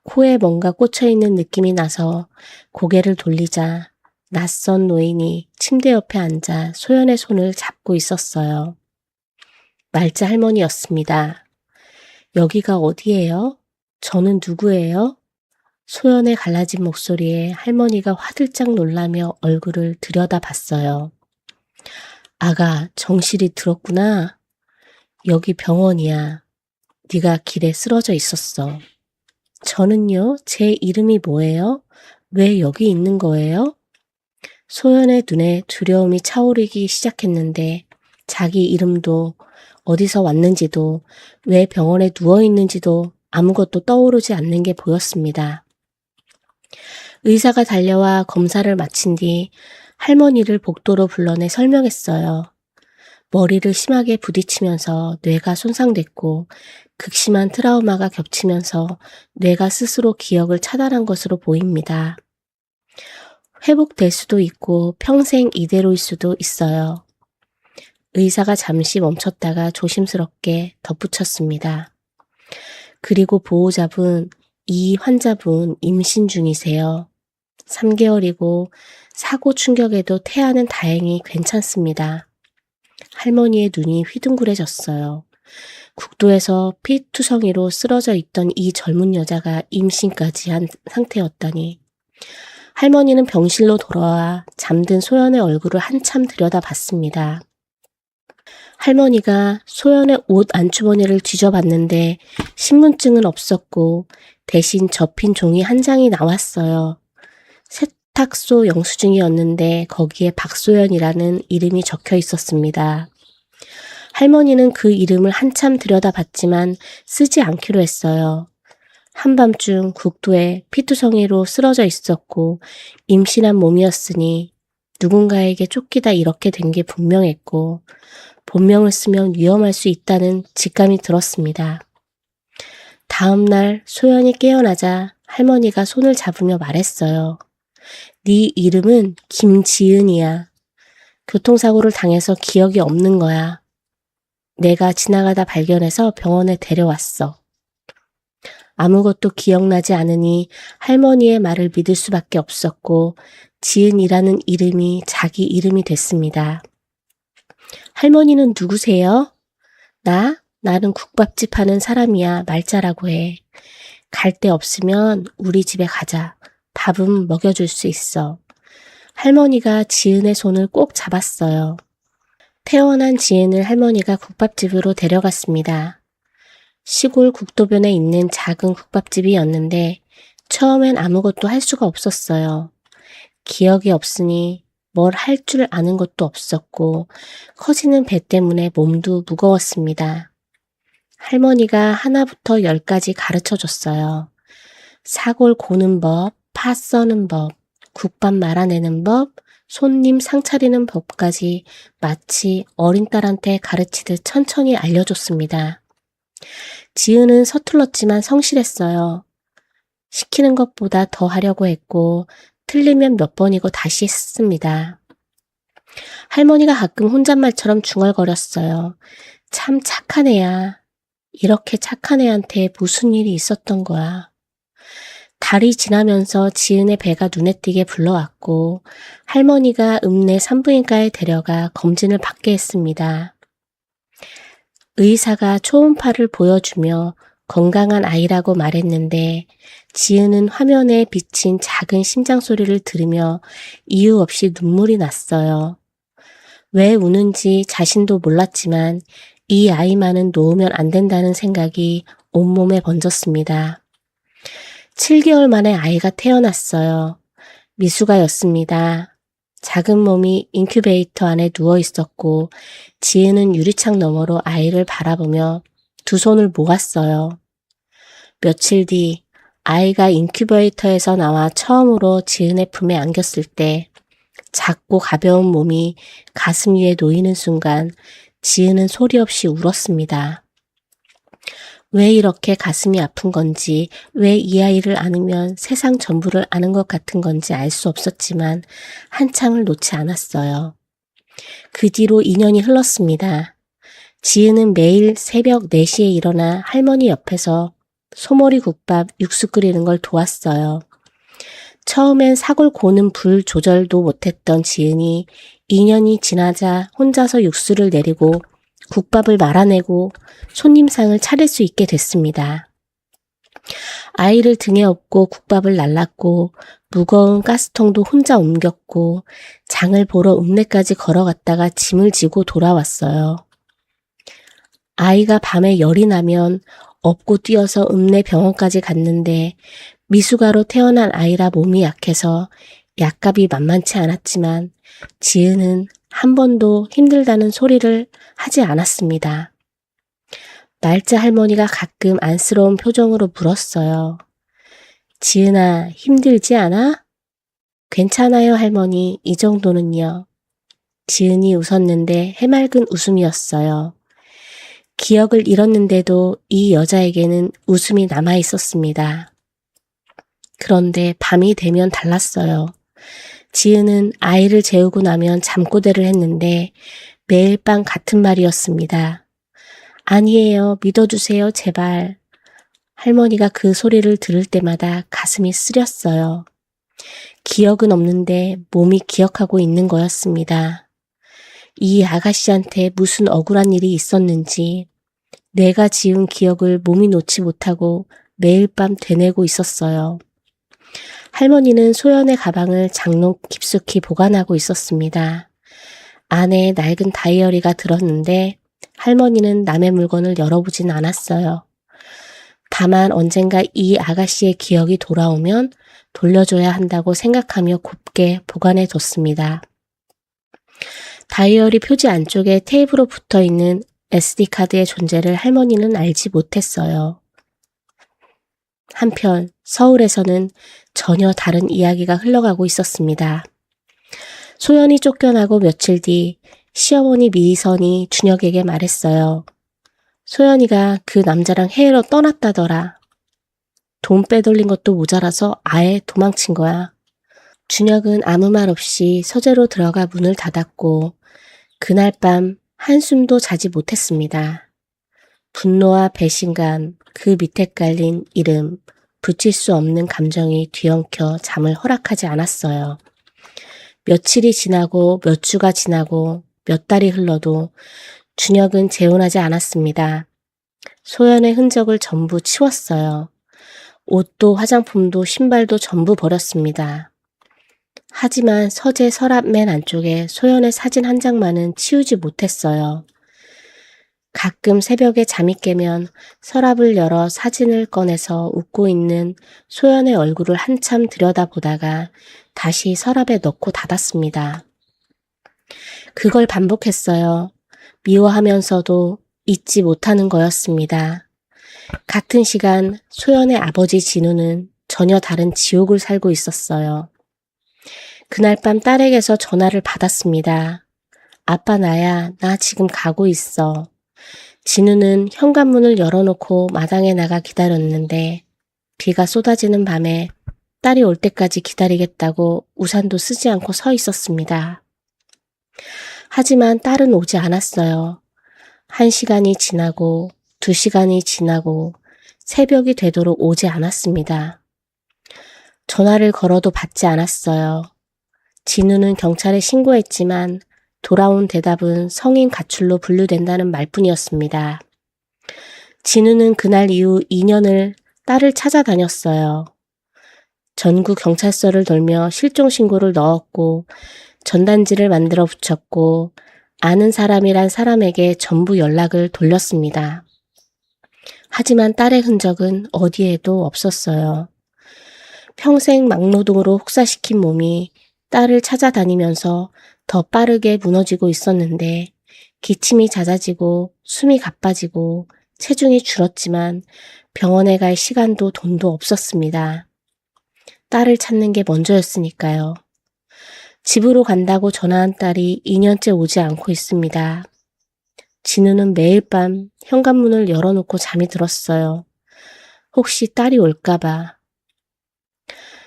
코에 뭔가 꽂혀있는 느낌이 나서 고개를 돌리자 낯선 노인이 침대 옆에 앉아 소연의 손을 잡고 있었어요. 말자 할머니였습니다. 여기가 어디예요? 저는 누구예요? 소연의 갈라진 목소리에 할머니가 화들짝 놀라며 얼굴을 들여다봤어요. 아가, 정실이 들었구나. 여기 병원이야. 네가 길에 쓰러져 있었어. 저는요, 제 이름이 뭐예요? 왜 여기 있는 거예요? 소연의 눈에 두려움이 차오르기 시작했는데 자기 이름도 어디서 왔는지도 왜 병원에 누워 있는지도 아무것도 떠오르지 않는 게 보였습니다. 의사가 달려와 검사를 마친 뒤 할머니를 복도로 불러내 설명했어요. 머리를 심하게 부딪히면서 뇌가 손상됐고 극심한 트라우마가 겹치면서 뇌가 스스로 기억을 차단한 것으로 보입니다. 회복될 수도 있고 평생 이대로일 수도 있어요. 의사가 잠시 멈췄다가 조심스럽게 덧붙였습니다. 그리고 보호자분, 이 환자분 임신 중이세요. 3개월이고 사고 충격에도 태아는 다행히 괜찮습니다. 할머니의 눈이 휘둥그레졌어요. 국도에서 피투성이로 쓰러져 있던 이 젊은 여자가 임신까지 한 상태였다니. 할머니는 병실로 돌아와 잠든 소연의 얼굴을 한참 들여다봤습니다. 할머니가 소연의 옷 안주머니를 뒤져봤는데 신분증은 없었고 대신 접힌 종이 한 장이 나왔어요. 세탁소 영수증이었는데 거기에 박소연이라는 이름이 적혀 있었습니다. 할머니는 그 이름을 한참 들여다봤지만 쓰지 않기로 했어요. 한밤중 국도에 피투성이로 쓰러져 있었고 임신한 몸이었으니 누군가에게 쫓기다 이렇게 된 게 분명했고 본명을 쓰면 위험할 수 있다는 직감이 들었습니다. 다음 날 소연이 깨어나자 할머니가 손을 잡으며 말했어요. 네 이름은 김지은이야. 교통사고를 당해서 기억이 없는 거야. 내가 지나가다 발견해서 병원에 데려왔어. 아무것도 기억나지 않으니 할머니의 말을 믿을 수밖에 없었고 지은이라는 이름이 자기 이름이 됐습니다. 할머니는 누구세요? 나는 국밥집 하는 사람이야. 말자라고 해. 갈 데 없으면 우리 집에 가자. 밥은 먹여줄 수 있어. 할머니가 지은의 손을 꼭 잡았어요. 태어난 지은을 할머니가 국밥집으로 데려갔습니다. 시골 국도변에 있는 작은 국밥집이었는데 처음엔 아무것도 할 수가 없었어요. 기억이 없으니 뭘 할 줄 아는 것도 없었고 커지는 배 때문에 몸도 무거웠습니다. 할머니가 하나부터 10까지 가르쳐줬어요. 사골 고는 법, 파 써는 법, 국밥 말아내는 법, 손님 상 차리는 법까지 마치 어린 딸한테 가르치듯 천천히 알려줬습니다. 지은은 서툴렀지만 성실했어요. 시키는 것보다 더 하려고 했고 틀리면 몇 번이고 다시 했습니다. 할머니가 가끔 혼잣말처럼 중얼거렸어요. 참 착한 애야. 이렇게 착한 애한테 무슨 일이 있었던 거야. 달이 지나면서 지은의 배가 눈에 띄게 불러왔고 할머니가 읍내 산부인과에 데려가 검진을 받게 했습니다. 의사가 초음파를 보여주며 건강한 아이라고 말했는데 지은은 화면에 비친 작은 심장 소리를 들으며 이유 없이 눈물이 났어요. 왜 우는지 자신도 몰랐지만 이 아이만은 놓으면 안 된다는 생각이 온몸에 번졌습니다. 7개월 만에 아이가 태어났어요. 미숙아였습니다. 작은 몸이 인큐베이터 안에 누워 있었고 지은은 유리창 너머로 아이를 바라보며 두 손을 모았어요. 며칠 뒤 아이가 인큐베이터에서 나와 처음으로 지은의 품에 안겼을 때 작고 가벼운 몸이 가슴 위에 놓이는 순간 지은은 소리 없이 울었습니다. 왜 이렇게 가슴이 아픈 건지, 왜 이 아이를 안으면 세상 전부를 아는 것 같은 건지 알 수 없었지만 한참을 놓지 않았어요. 그 뒤로 2년이 흘렀습니다. 지은은 매일 새벽 4시에 일어나 할머니 옆에서 소머리 국밥 육수 끓이는 걸 도왔어요. 처음엔 사골 고는 불 조절도 못했던 지은이 2년이 지나자 혼자서 육수를 내리고 국밥을 말아내고 손님상을 차릴 수 있게 됐습니다. 아이를 등에 업고 국밥을 날랐고 무거운 가스통도 혼자 옮겼고 장을 보러 읍내까지 걸어갔다가 짐을 지고 돌아왔어요. 아이가 밤에 열이 나면 업고 뛰어서 읍내 병원까지 갔는데 미숙아로 태어난 아이라 몸이 약해서 약값이 만만치 않았지만 지은은 한 번도 힘들다는 소리를 하지 않았습니다. 날짜 할머니가 가끔 안쓰러운 표정으로 물었어요. 지은아, 힘들지 않아? 괜찮아요, 할머니. 이 정도는요. 지은이 웃었는데 해맑은 웃음이었어요. 기억을 잃었는데도 이 여자에게는 웃음이 남아 있었습니다. 그런데 밤이 되면 달랐어요. 지은은 아이를 재우고 나면 잠꼬대를 했는데 매일 밤 같은 말이었습니다. 아니에요. 믿어주세요. 제발. 할머니가 그 소리를 들을 때마다 가슴이 쓰렸어요. 기억은 없는데 몸이 기억하고 있는 거였습니다. 이 아가씨한테 무슨 억울한 일이 있었는지 내가 지은 기억을 몸이 놓지 못하고 매일 밤 되뇌고 있었어요. 할머니는 소연의 가방을 장롱 깊숙이 보관하고 있었습니다. 안에 낡은 다이어리가 들었는데 할머니는 남의 물건을 열어보진 않았어요. 다만 언젠가 이 아가씨의 기억이 돌아오면 돌려줘야 한다고 생각하며 곱게 보관해 뒀습니다. 다이어리 표지 안쪽에 테이프로 붙어 있는 SD카드의 존재를 할머니는 알지 못했어요. 한편 서울에서는 전혀 다른 이야기가 흘러가고 있었습니다. 소연이 쫓겨나고 며칠 뒤 시어머니 미선이 준혁에게 말했어요. 소연이가 그 남자랑 해외로 떠났다더라. 돈 빼돌린 것도 모자라서 아예 도망친 거야. 준혁은 아무 말 없이 서재로 들어가 문을 닫았고 그날 밤 한숨도 자지 못했습니다. 분노와 배신감, 그 밑에 깔린 이름, 붙일 수 없는 감정이 뒤엉켜 잠을 허락하지 않았어요. 며칠이 지나고 몇 주가 지나고 몇 달이 흘러도 준혁은 재혼하지 않았습니다. 소연의 흔적을 전부 치웠어요. 옷도 화장품도 신발도 전부 버렸습니다. 하지만 서재 서랍 맨 안쪽에 소연의 사진 한 장만은 치우지 못했어요. 가끔 새벽에 잠이 깨면 서랍을 열어 사진을 꺼내서 웃고 있는 소연의 얼굴을 한참 들여다보다가 다시 서랍에 넣고 닫았습니다. 그걸 반복했어요. 미워하면서도 잊지 못하는 거였습니다. 같은 시간 소연의 아버지 진우는 전혀 다른 지옥을 살고 있었어요. 그날 밤 딸에게서 전화를 받았습니다. 아빠 나야, 나 지금 가고 있어. 진우는 현관문을 열어놓고 마당에 나가 기다렸는데 비가 쏟아지는 밤에 딸이 올 때까지 기다리겠다고 우산도 쓰지 않고 서 있었습니다. 하지만 딸은 오지 않았어요. 1시간이 지나고 2시간이 지나고 새벽이 되도록 오지 않았습니다. 전화를 걸어도 받지 않았어요. 진우는 경찰에 신고했지만 돌아온 대답은 성인 가출로 분류된다는 말뿐이었습니다. 진우는 그날 이후 2년을 딸을 찾아다녔어요. 전국 경찰서를 돌며 실종 신고를 넣었고 전단지를 만들어 붙였고 아는 사람이란 사람에게 전부 연락을 돌렸습니다. 하지만 딸의 흔적은 어디에도 없었어요. 평생 막노동으로 혹사시킨 몸이 딸을 찾아다니면서 더 빠르게 무너지고 있었는데 기침이 잦아지고 숨이 가빠지고 체중이 줄었지만 병원에 갈 시간도 돈도 없었습니다. 딸을 찾는 게 먼저였으니까요. 집으로 간다고 전화한 딸이 2년째 오지 않고 있습니다. 진우는 매일 밤 현관문을 열어놓고 잠이 들었어요. 혹시 딸이 올까봐.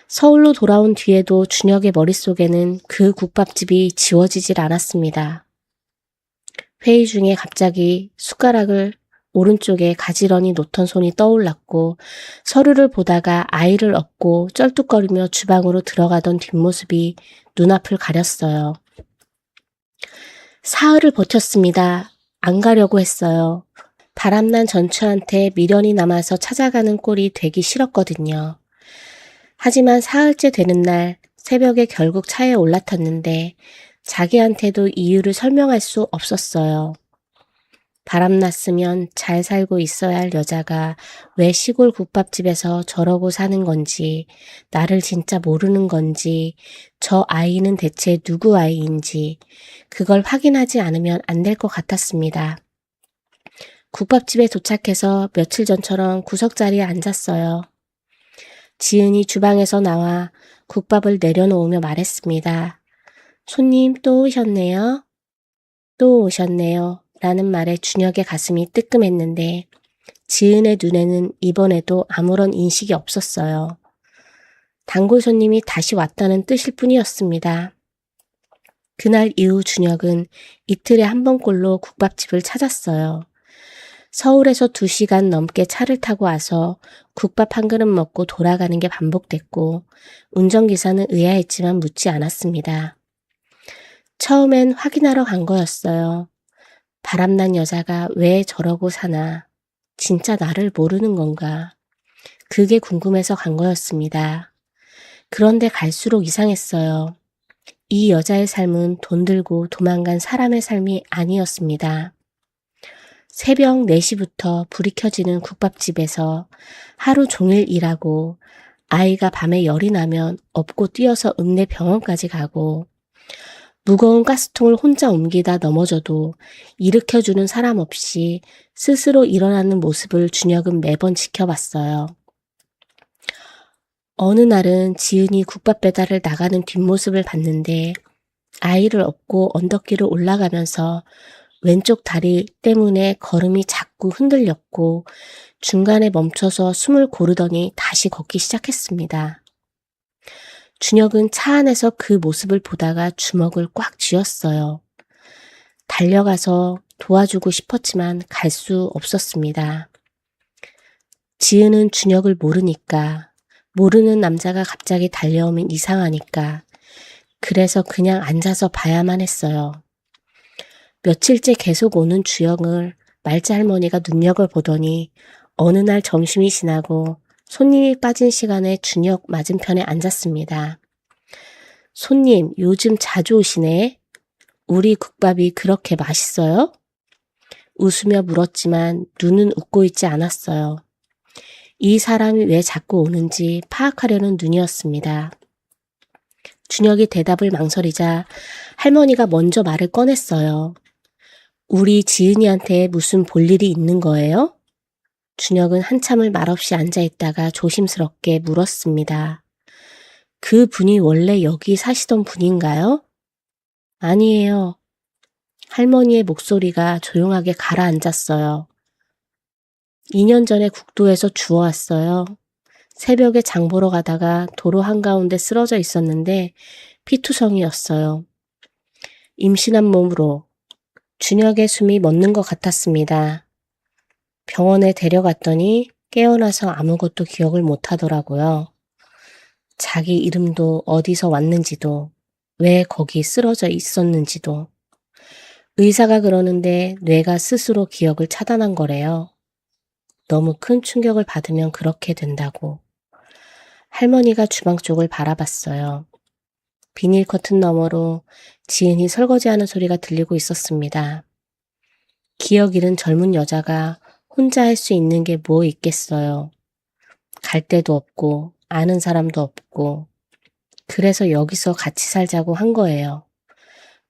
서울로 돌아온 뒤에도 준혁의 머릿속에는 그 국밥집이 지워지질 않았습니다. 회의 중에 갑자기 숟가락을 오른쪽에 가지런히 놓던 손이 떠올랐고 서류를 보다가 아이를 업고 쩔뚝거리며 주방으로 들어가던 뒷모습이 눈앞을 가렸어요. 사흘을 버텼습니다. 안 가려고 했어요. 바람난 전추한테 미련이 남아서 찾아가는 꼴이 되기 싫었거든요. 하지만 사흘째 되는 날 새벽에 결국 차에 올라탔는데 자기한테도 이유를 설명할 수 없었어요. 바람났으면 잘 살고 있어야 할 여자가 왜 시골 국밥집에서 저러고 사는 건지, 나를 진짜 모르는 건지, 저 아이는 대체 누구 아이인지, 그걸 확인하지 않으면 안 될 것 같았습니다. 국밥집에 도착해서 며칠 전처럼 구석자리에 앉았어요. 지은이 주방에서 나와 국밥을 내려놓으며 말했습니다. 손님 또 오셨네요. 또 오셨네요. 라는 말에 준혁의 가슴이 뜨끔했는데 지은의 눈에는 이번에도 아무런 인식이 없었어요. 단골 손님이 다시 왔다는 뜻일 뿐이었습니다. 그날 이후 준혁은 이틀에 한 번꼴로 국밥집을 찾았어요. 서울에서 2시간 넘게 차를 타고 와서 국밥 한 그릇 먹고 돌아가는 게 반복됐고 운전기사는 의아했지만 묻지 않았습니다. 처음엔 확인하러 간 거였어요. 바람난 여자가 왜 저러고 사나? 진짜 나를 모르는 건가? 그게 궁금해서 간 거였습니다. 그런데 갈수록 이상했어요. 이 여자의 삶은 돈 들고 도망간 사람의 삶이 아니었습니다. 새벽 4시부터 불이 켜지는 국밥집에서 하루 종일 일하고 아이가 밤에 열이 나면 업고 뛰어서 읍내 병원까지 가고 무거운 가스통을 혼자 옮기다 넘어져도 일으켜주는 사람 없이 스스로 일어나는 모습을 준혁은 매번 지켜봤어요. 어느 날은 지은이 국밥 배달을 나가는 뒷모습을 봤는데 아이를 업고 언덕길을 올라가면서 왼쪽 다리 때문에 걸음이 자꾸 흔들렸고 중간에 멈춰서 숨을 고르더니 다시 걷기 시작했습니다. 준혁은 차 안에서 그 모습을 보다가 주먹을 꽉 쥐었어요. 달려가서 도와주고 싶었지만 갈 수 없었습니다. 지은은 준혁을 모르니까, 모르는 남자가 갑자기 달려오면 이상하니까, 그래서 그냥 앉아서 봐야만 했어요. 며칠째 계속 오는 주혁을 말자 할머니가 눈여겨 보더니 어느 날 점심이 지나고 손님이 빠진 시간에 준혁 맞은편에 앉았습니다. 손님, 요즘 자주 오시네. 우리 국밥이 그렇게 맛있어요? 웃으며 물었지만 눈은 웃고 있지 않았어요. 이 사람이 왜 자꾸 오는지 파악하려는 눈이었습니다. 준혁이 대답을 망설이자 할머니가 먼저 말을 꺼냈어요. 우리 지은이한테 무슨 볼일이 있는 거예요? 준혁은 한참을 말없이 앉아있다가 조심스럽게 물었습니다. 그 분이 원래 여기 사시던 분인가요? 아니에요. 할머니의 목소리가 조용하게 가라앉았어요. 2년 전에 국도에서 주워왔어요. 새벽에 장 보러 가다가 도로 한가운데 쓰러져 있었는데 피투성이었어요. 임신한 몸으로 준혁의 숨이 멎는 것 같았습니다. 병원에 데려갔더니 깨어나서 아무것도 기억을 못하더라고요. 자기 이름도 어디서 왔는지도 왜 거기 쓰러져 있었는지도. 의사가 그러는데 뇌가 스스로 기억을 차단한 거래요. 너무 큰 충격을 받으면 그렇게 된다고. 할머니가 주방 쪽을 바라봤어요. 비닐 커튼 너머로 지은이 설거지하는 소리가 들리고 있었습니다. 기억 잃은 젊은 여자가 혼자 할 수 있는 게 뭐 있겠어요. 갈 데도 없고 아는 사람도 없고 그래서 여기서 같이 살자고 한 거예요.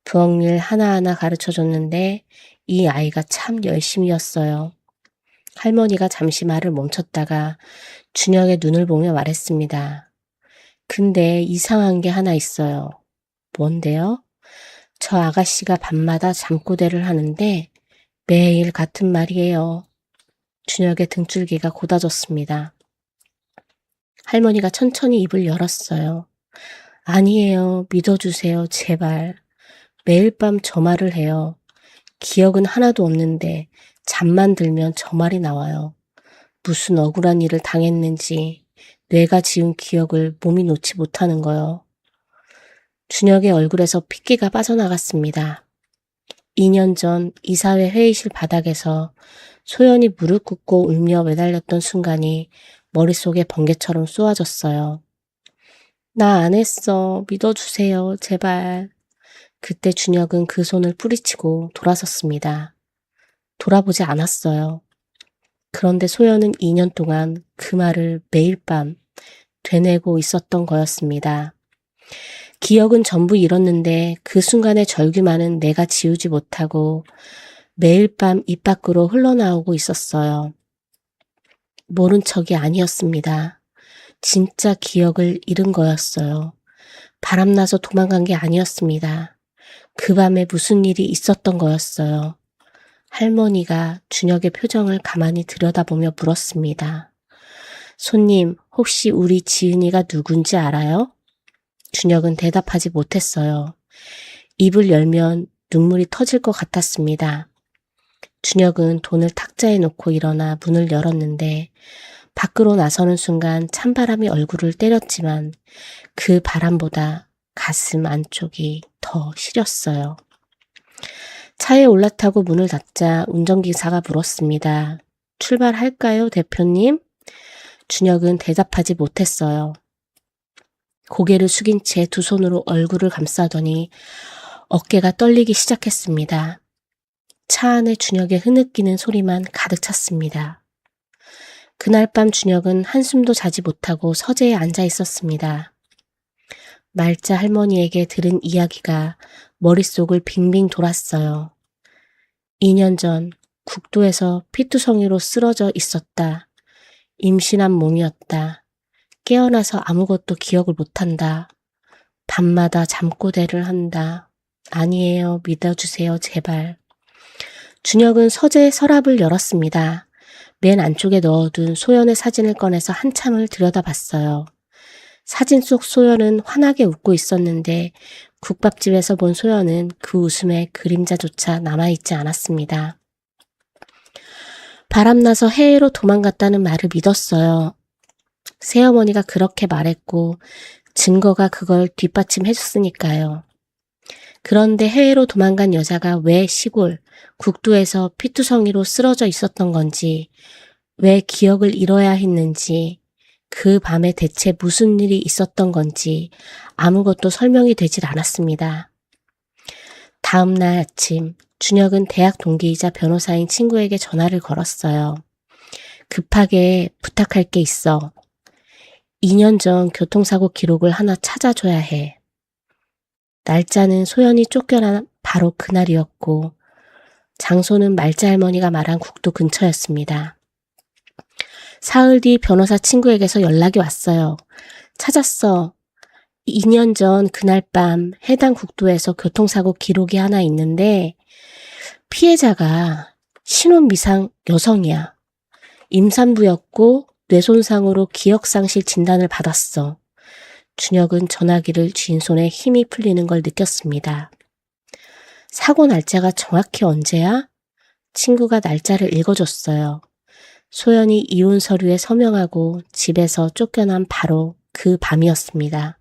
부엌일 하나하나 가르쳐줬는데 이 아이가 참 열심이었어요. 할머니가 잠시 말을 멈췄다가 준혁의 눈을 보며 말했습니다. 근데 이상한 게 하나 있어요. 뭔데요? 저 아가씨가 밤마다 잠꼬대를 하는데 매일 같은 말이에요. 준혁의 등줄기가 곧아졌습니다. 할머니가 천천히 입을 열었어요. 아니에요. 믿어주세요. 제발. 매일 밤 저 말을 해요. 기억은 하나도 없는데 잠만 들면 저 말이 나와요. 무슨 억울한 일을 당했는지 뇌가 지운 기억을 몸이 놓지 못하는 거요. 준혁의 얼굴에서 핏기가 빠져나갔습니다. 2년 전 이사회 회의실 바닥에서 소연이 무릎 꿇고 울며 매달렸던 순간이 머릿속에 번개처럼 쏘아졌어요. 나 안 했어. 믿어주세요. 제발. 그때 준혁은 그 손을 뿌리치고 돌아섰습니다. 돌아보지 않았어요. 그런데 소연은 2년 동안 그 말을 매일 밤 되뇌고 있었던 거였습니다. 기억은 전부 잃었는데 그 순간의 절규만은 내가 지우지 못하고 매일 밤 입 밖으로 흘러나오고 있었어요. 모른 척이 아니었습니다. 진짜 기억을 잃은 거였어요. 바람나서 도망간 게 아니었습니다. 그 밤에 무슨 일이 있었던 거였어요. 할머니가 준혁의 표정을 가만히 들여다보며 물었습니다. 손님, 혹시 우리 지은이가 누군지 알아요? 준혁은 대답하지 못했어요. 입을 열면 눈물이 터질 것 같았습니다. 준혁은 돈을 탁자에 놓고 일어나 문을 열었는데 밖으로 나서는 순간 찬바람이 얼굴을 때렸지만 그 바람보다 가슴 안쪽이 더 시렸어요. 차에 올라타고 문을 닫자 운전기사가 물었습니다. 출발할까요, 대표님? 준혁은 대답하지 못했어요. 고개를 숙인 채 두 손으로 얼굴을 감싸더니 어깨가 떨리기 시작했습니다. 차 안에 준혁의 흐느끼는 소리만 가득 찼습니다. 그날 밤 준혁은 한숨도 자지 못하고 서재에 앉아 있었습니다. 말자 할머니에게 들은 이야기가 머릿속을 빙빙 돌았어요. 2년 전 국도에서 피투성이로 쓰러져 있었다. 임신한 몸이었다. 깨어나서 아무것도 기억을 못한다. 밤마다 잠꼬대를 한다. 아니에요. 믿어주세요. 제발. 준혁은 서재의 서랍을 열었습니다. 맨 안쪽에 넣어둔 소연의 사진을 꺼내서 한참을 들여다봤어요. 사진 속 소연은 환하게 웃고 있었는데 국밥집에서 본 소연은 그 웃음에 그림자조차 남아있지 않았습니다. 바람나서 해외로 도망갔다는 말을 믿었어요. 새어머니가 그렇게 말했고 증거가 그걸 뒷받침해줬으니까요. 그런데 해외로 도망간 여자가 왜 시골, 국도에서 피투성이로 쓰러져 있었던 건지, 왜 기억을 잃어야 했는지, 그 밤에 대체 무슨 일이 있었던 건지 아무것도 설명이 되질 않았습니다. 다음 날 아침, 준혁은 대학 동기이자 변호사인 친구에게 전화를 걸었어요. 급하게 부탁할 게 있어. 2년 전 교통사고 기록을 하나 찾아줘야 해. 날짜는 소연이 쫓겨난 바로 그날이었고 장소는 말자 할머니가 말한 국도 근처였습니다. 사흘 뒤 변호사 친구에게서 연락이 왔어요. 찾았어. 2년 전 그날 밤 해당 국도에서 교통사고 기록이 하나 있는데 피해자가 신혼미상 여성이야. 임산부였고 뇌손상으로 기억상실 진단을 받았어. 준혁은 전화기를 쥔 손에 힘이 풀리는 걸 느꼈습니다. 사고 날짜가 정확히 언제야? 친구가 날짜를 읽어줬어요. 소연이 이혼 서류에 서명하고 집에서 쫓겨난 바로 그 밤이었습니다.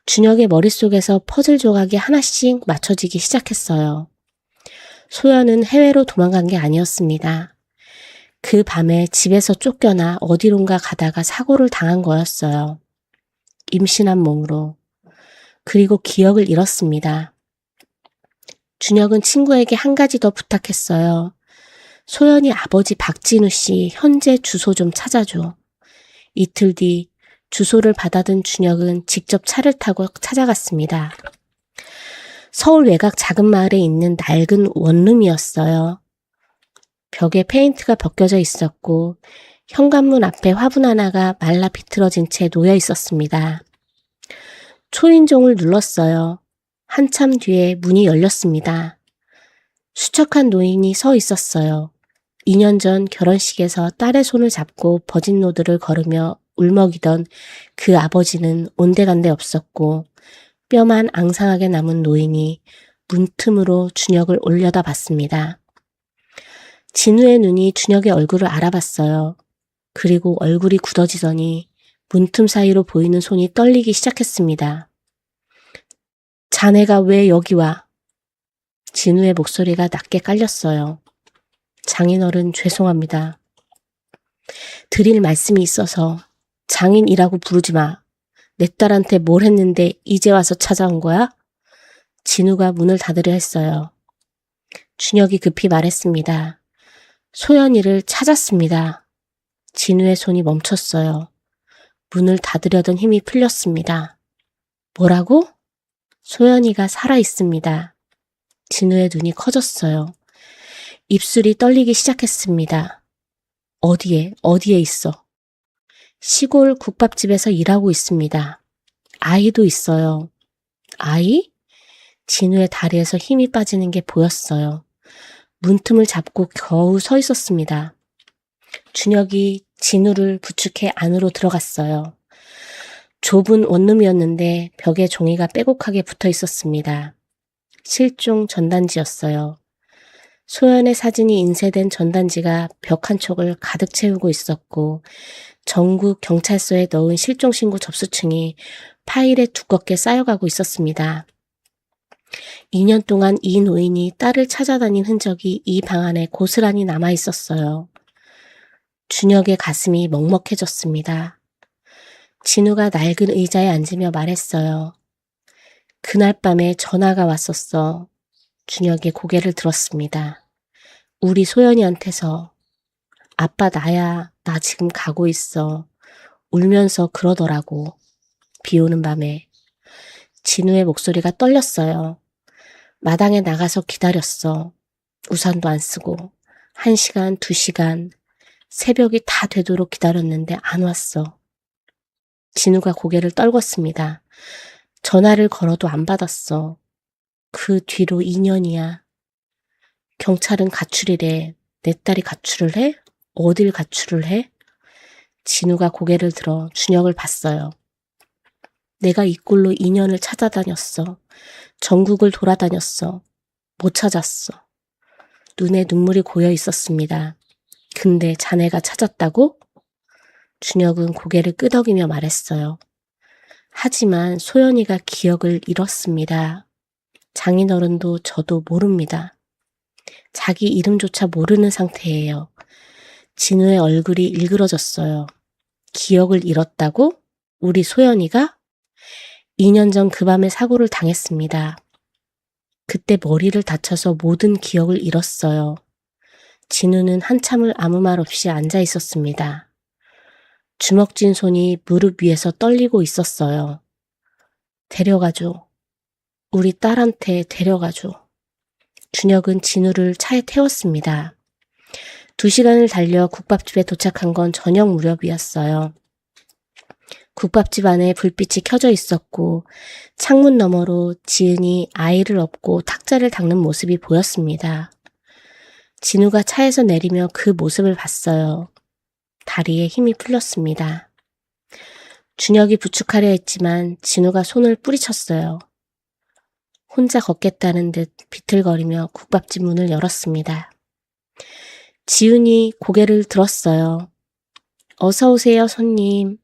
준혁의 머릿속에서 퍼즐 조각이 하나씩 맞춰지기 시작했어요. 소연은 해외로 도망간 게 아니었습니다. 그 밤에 집에서 쫓겨나 어디론가 가다가 사고를 당한 거였어요. 임신한 몸으로. 그리고 기억을 잃었습니다. 준혁은 친구에게 한 가지 더 부탁했어요. 소연이 아버지 박진우 씨 현재 주소 좀 찾아줘. 이틀 뒤 주소를 받아든 준혁은 직접 차를 타고 찾아갔습니다. 서울 외곽 작은 마을에 있는 낡은 원룸이었어요. 벽에 페인트가 벗겨져 있었고 현관문 앞에 화분 하나가 말라 비틀어진 채 놓여 있었습니다. 초인종을 눌렀어요. 한참 뒤에 문이 열렸습니다. 수척한 노인이 서 있었어요. 2년 전 결혼식에서 딸의 손을 잡고 버진로드를 걸으며 울먹이던 그 아버지는 온데간데 없었고 뼈만 앙상하게 남은 노인이 문틈으로 준혁을 올려다봤습니다. 진우의 눈이 준혁의 얼굴을 알아봤어요. 그리고 얼굴이 굳어지더니 문틈 사이로 보이는 손이 떨리기 시작했습니다. 자네가 왜 여기 와? 진우의 목소리가 낮게 깔렸어요. 장인어른 죄송합니다. 드릴 말씀이 있어서 장인이라고 부르지 마. 내 딸한테 뭘 했는데 이제 와서 찾아온 거야? 진우가 문을 닫으려 했어요. 준혁이 급히 말했습니다. 소연이를 찾았습니다. 진우의 손이 멈췄어요. 문을 닫으려던 힘이 풀렸습니다. 뭐라고? 소연이가 살아있습니다. 진우의 눈이 커졌어요. 입술이 떨리기 시작했습니다. 어디에 있어? 시골 국밥집에서 일하고 있습니다. 아이도 있어요. 아이? 진우의 다리에서 힘이 빠지는 게 보였어요. 문틈을 잡고 겨우 서 있었습니다. 준혁이 진우를 부축해 안으로 들어갔어요. 좁은 원룸이었는데 벽에 종이가 빼곡하게 붙어 있었습니다. 실종 전단지였어요. 소연의 사진이 인쇄된 전단지가 벽 한쪽을 가득 채우고 있었고 전국 경찰서에 넣은 실종신고 접수층이 파일에 두껍게 쌓여가고 있었습니다. 2년 동안 이 노인이 딸을 찾아다닌 흔적이 이 방 안에 고스란히 남아 있었어요. 준혁의 가슴이 먹먹해졌습니다. 진우가 낡은 의자에 앉으며 말했어요. 그날 밤에 전화가 왔었어. 준혁의 고개를 들었습니다. 우리 소연이한테서 아빠 나야, 나 지금 가고 있어. 울면서 그러더라고. 비 오는 밤에. 진우의 목소리가 떨렸어요. 마당에 나가서 기다렸어. 우산도 안 쓰고 1시간, 2시간 새벽이 다 되도록 기다렸는데 안 왔어. 진우가 고개를 떨궜습니다. 전화를 걸어도 안 받았어. 그 뒤로 2년이야. 경찰은 가출이래. 내 딸이 가출을 해? 어딜 가출을 해? 진우가 고개를 들어 준혁을 봤어요. 내가 이 꼴로 2년을 찾아다녔어. 전국을 돌아다녔어. 못 찾았어. 눈에 눈물이 고여 있었습니다. 근데 자네가 찾았다고? 준혁은 고개를 끄덕이며 말했어요. 하지만 소연이가 기억을 잃었습니다. 장인어른도 저도 모릅니다. 자기 이름조차 모르는 상태예요. 진우의 얼굴이 일그러졌어요. 기억을 잃었다고? 우리 소연이가? 2년 전 그 밤에 사고를 당했습니다. 그때 머리를 다쳐서 모든 기억을 잃었어요. 진우는 한참을 아무 말 없이 앉아 있었습니다. 주먹 쥔 손이 무릎 위에서 떨리고 있었어요. 데려가줘. 우리 딸한테 데려가줘. 준혁은 진우를 차에 태웠습니다. 2시간을 달려 국밥집에 도착한 건 저녁 무렵이었어요. 국밥집 안에 불빛이 켜져 있었고 창문 너머로 지은이 아이를 업고 탁자를 닦는 모습이 보였습니다. 진우가 차에서 내리며 그 모습을 봤어요. 다리에 힘이 풀렸습니다. 준혁이 부축하려 했지만 진우가 손을 뿌리쳤어요. 혼자 걷겠다는 듯 비틀거리며 국밥집 문을 열었습니다. 지은이 고개를 들었어요. 어서 오세요, 손님.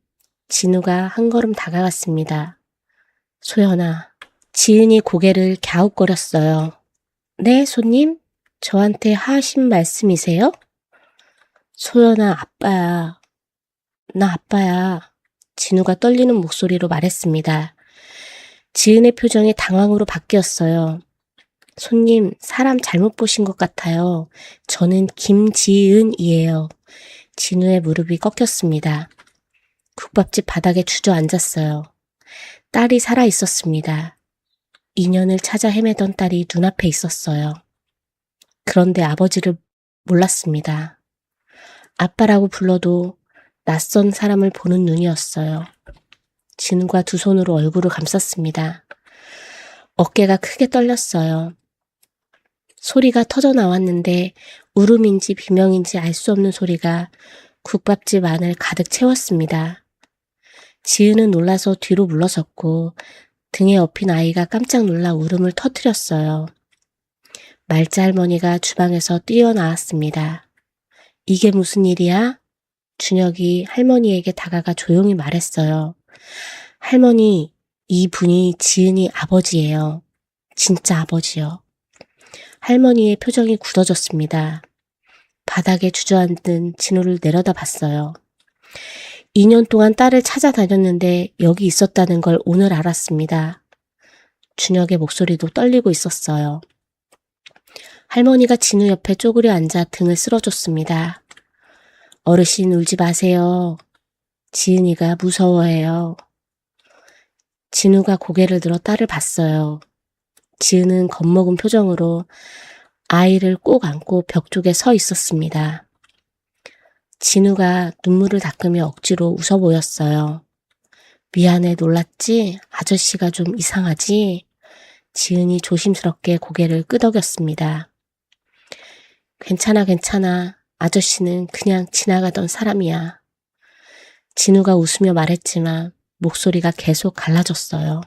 진우가 한 걸음 다가갔습니다. 소연아. 지은이 고개를 갸웃거렸어요. 네, 손님? 저한테 하신 말씀이세요? 소연아, 아빠야. 나 아빠야. 진우가 떨리는 목소리로 말했습니다. 지은의 표정이 당황으로 바뀌었어요. 손님, 사람 잘못 보신 것 같아요. 저는 김지은이에요. 진우의 무릎이 꺾였습니다. 국밥집 바닥에 주저앉았어요. 딸이 살아 있었습니다. 2년을 찾아 헤매던 딸이 눈앞에 있었어요. 그런데 아버지를 몰랐습니다. 아빠라고 불러도 낯선 사람을 보는 눈이었어요. 진우가 두 손으로 얼굴을 감쌌습니다. 어깨가 크게 떨렸어요. 소리가 터져 나왔는데 울음인지 비명인지 알 수 없는 소리가 국밥집 안을 가득 채웠습니다. 지은은 놀라서 뒤로 물러섰고 등에 업힌 아이가 깜짝 놀라 울음을 터뜨렸어요. 말자 할머니가 주방에서 뛰어나왔습니다. 이게 무슨 일이야? 준혁이 할머니에게 다가가 조용히 말했어요. 할머니, 이분이 지은이 아버지예요. 진짜 아버지요. 할머니의 표정이 굳어졌습니다. 바닥에 주저앉은 진우를 내려다봤어요. 2년 동안 딸을 찾아다녔는데 여기 있었다는 걸 오늘 알았습니다. 준혁의 목소리도 떨리고 있었어요. 할머니가 진우 옆에 쪼그려 앉아 등을 쓸어줬습니다. 어르신 울지 마세요. 지은이가 무서워해요. 진우가 고개를 들어 딸을 봤어요. 지은은 겁먹은 표정으로 아이를 꼭 안고 벽 쪽에 서 있었습니다. 진우가 눈물을 닦으며 억지로 웃어 보였어요. 미안해, 놀랐지? 아저씨가 좀 이상하지? 지은이 조심스럽게 고개를 끄덕였습니다. 괜찮아, 괜찮아. 아저씨는 그냥 지나가던 사람이야. 진우가 웃으며 말했지만 목소리가 계속 갈라졌어요.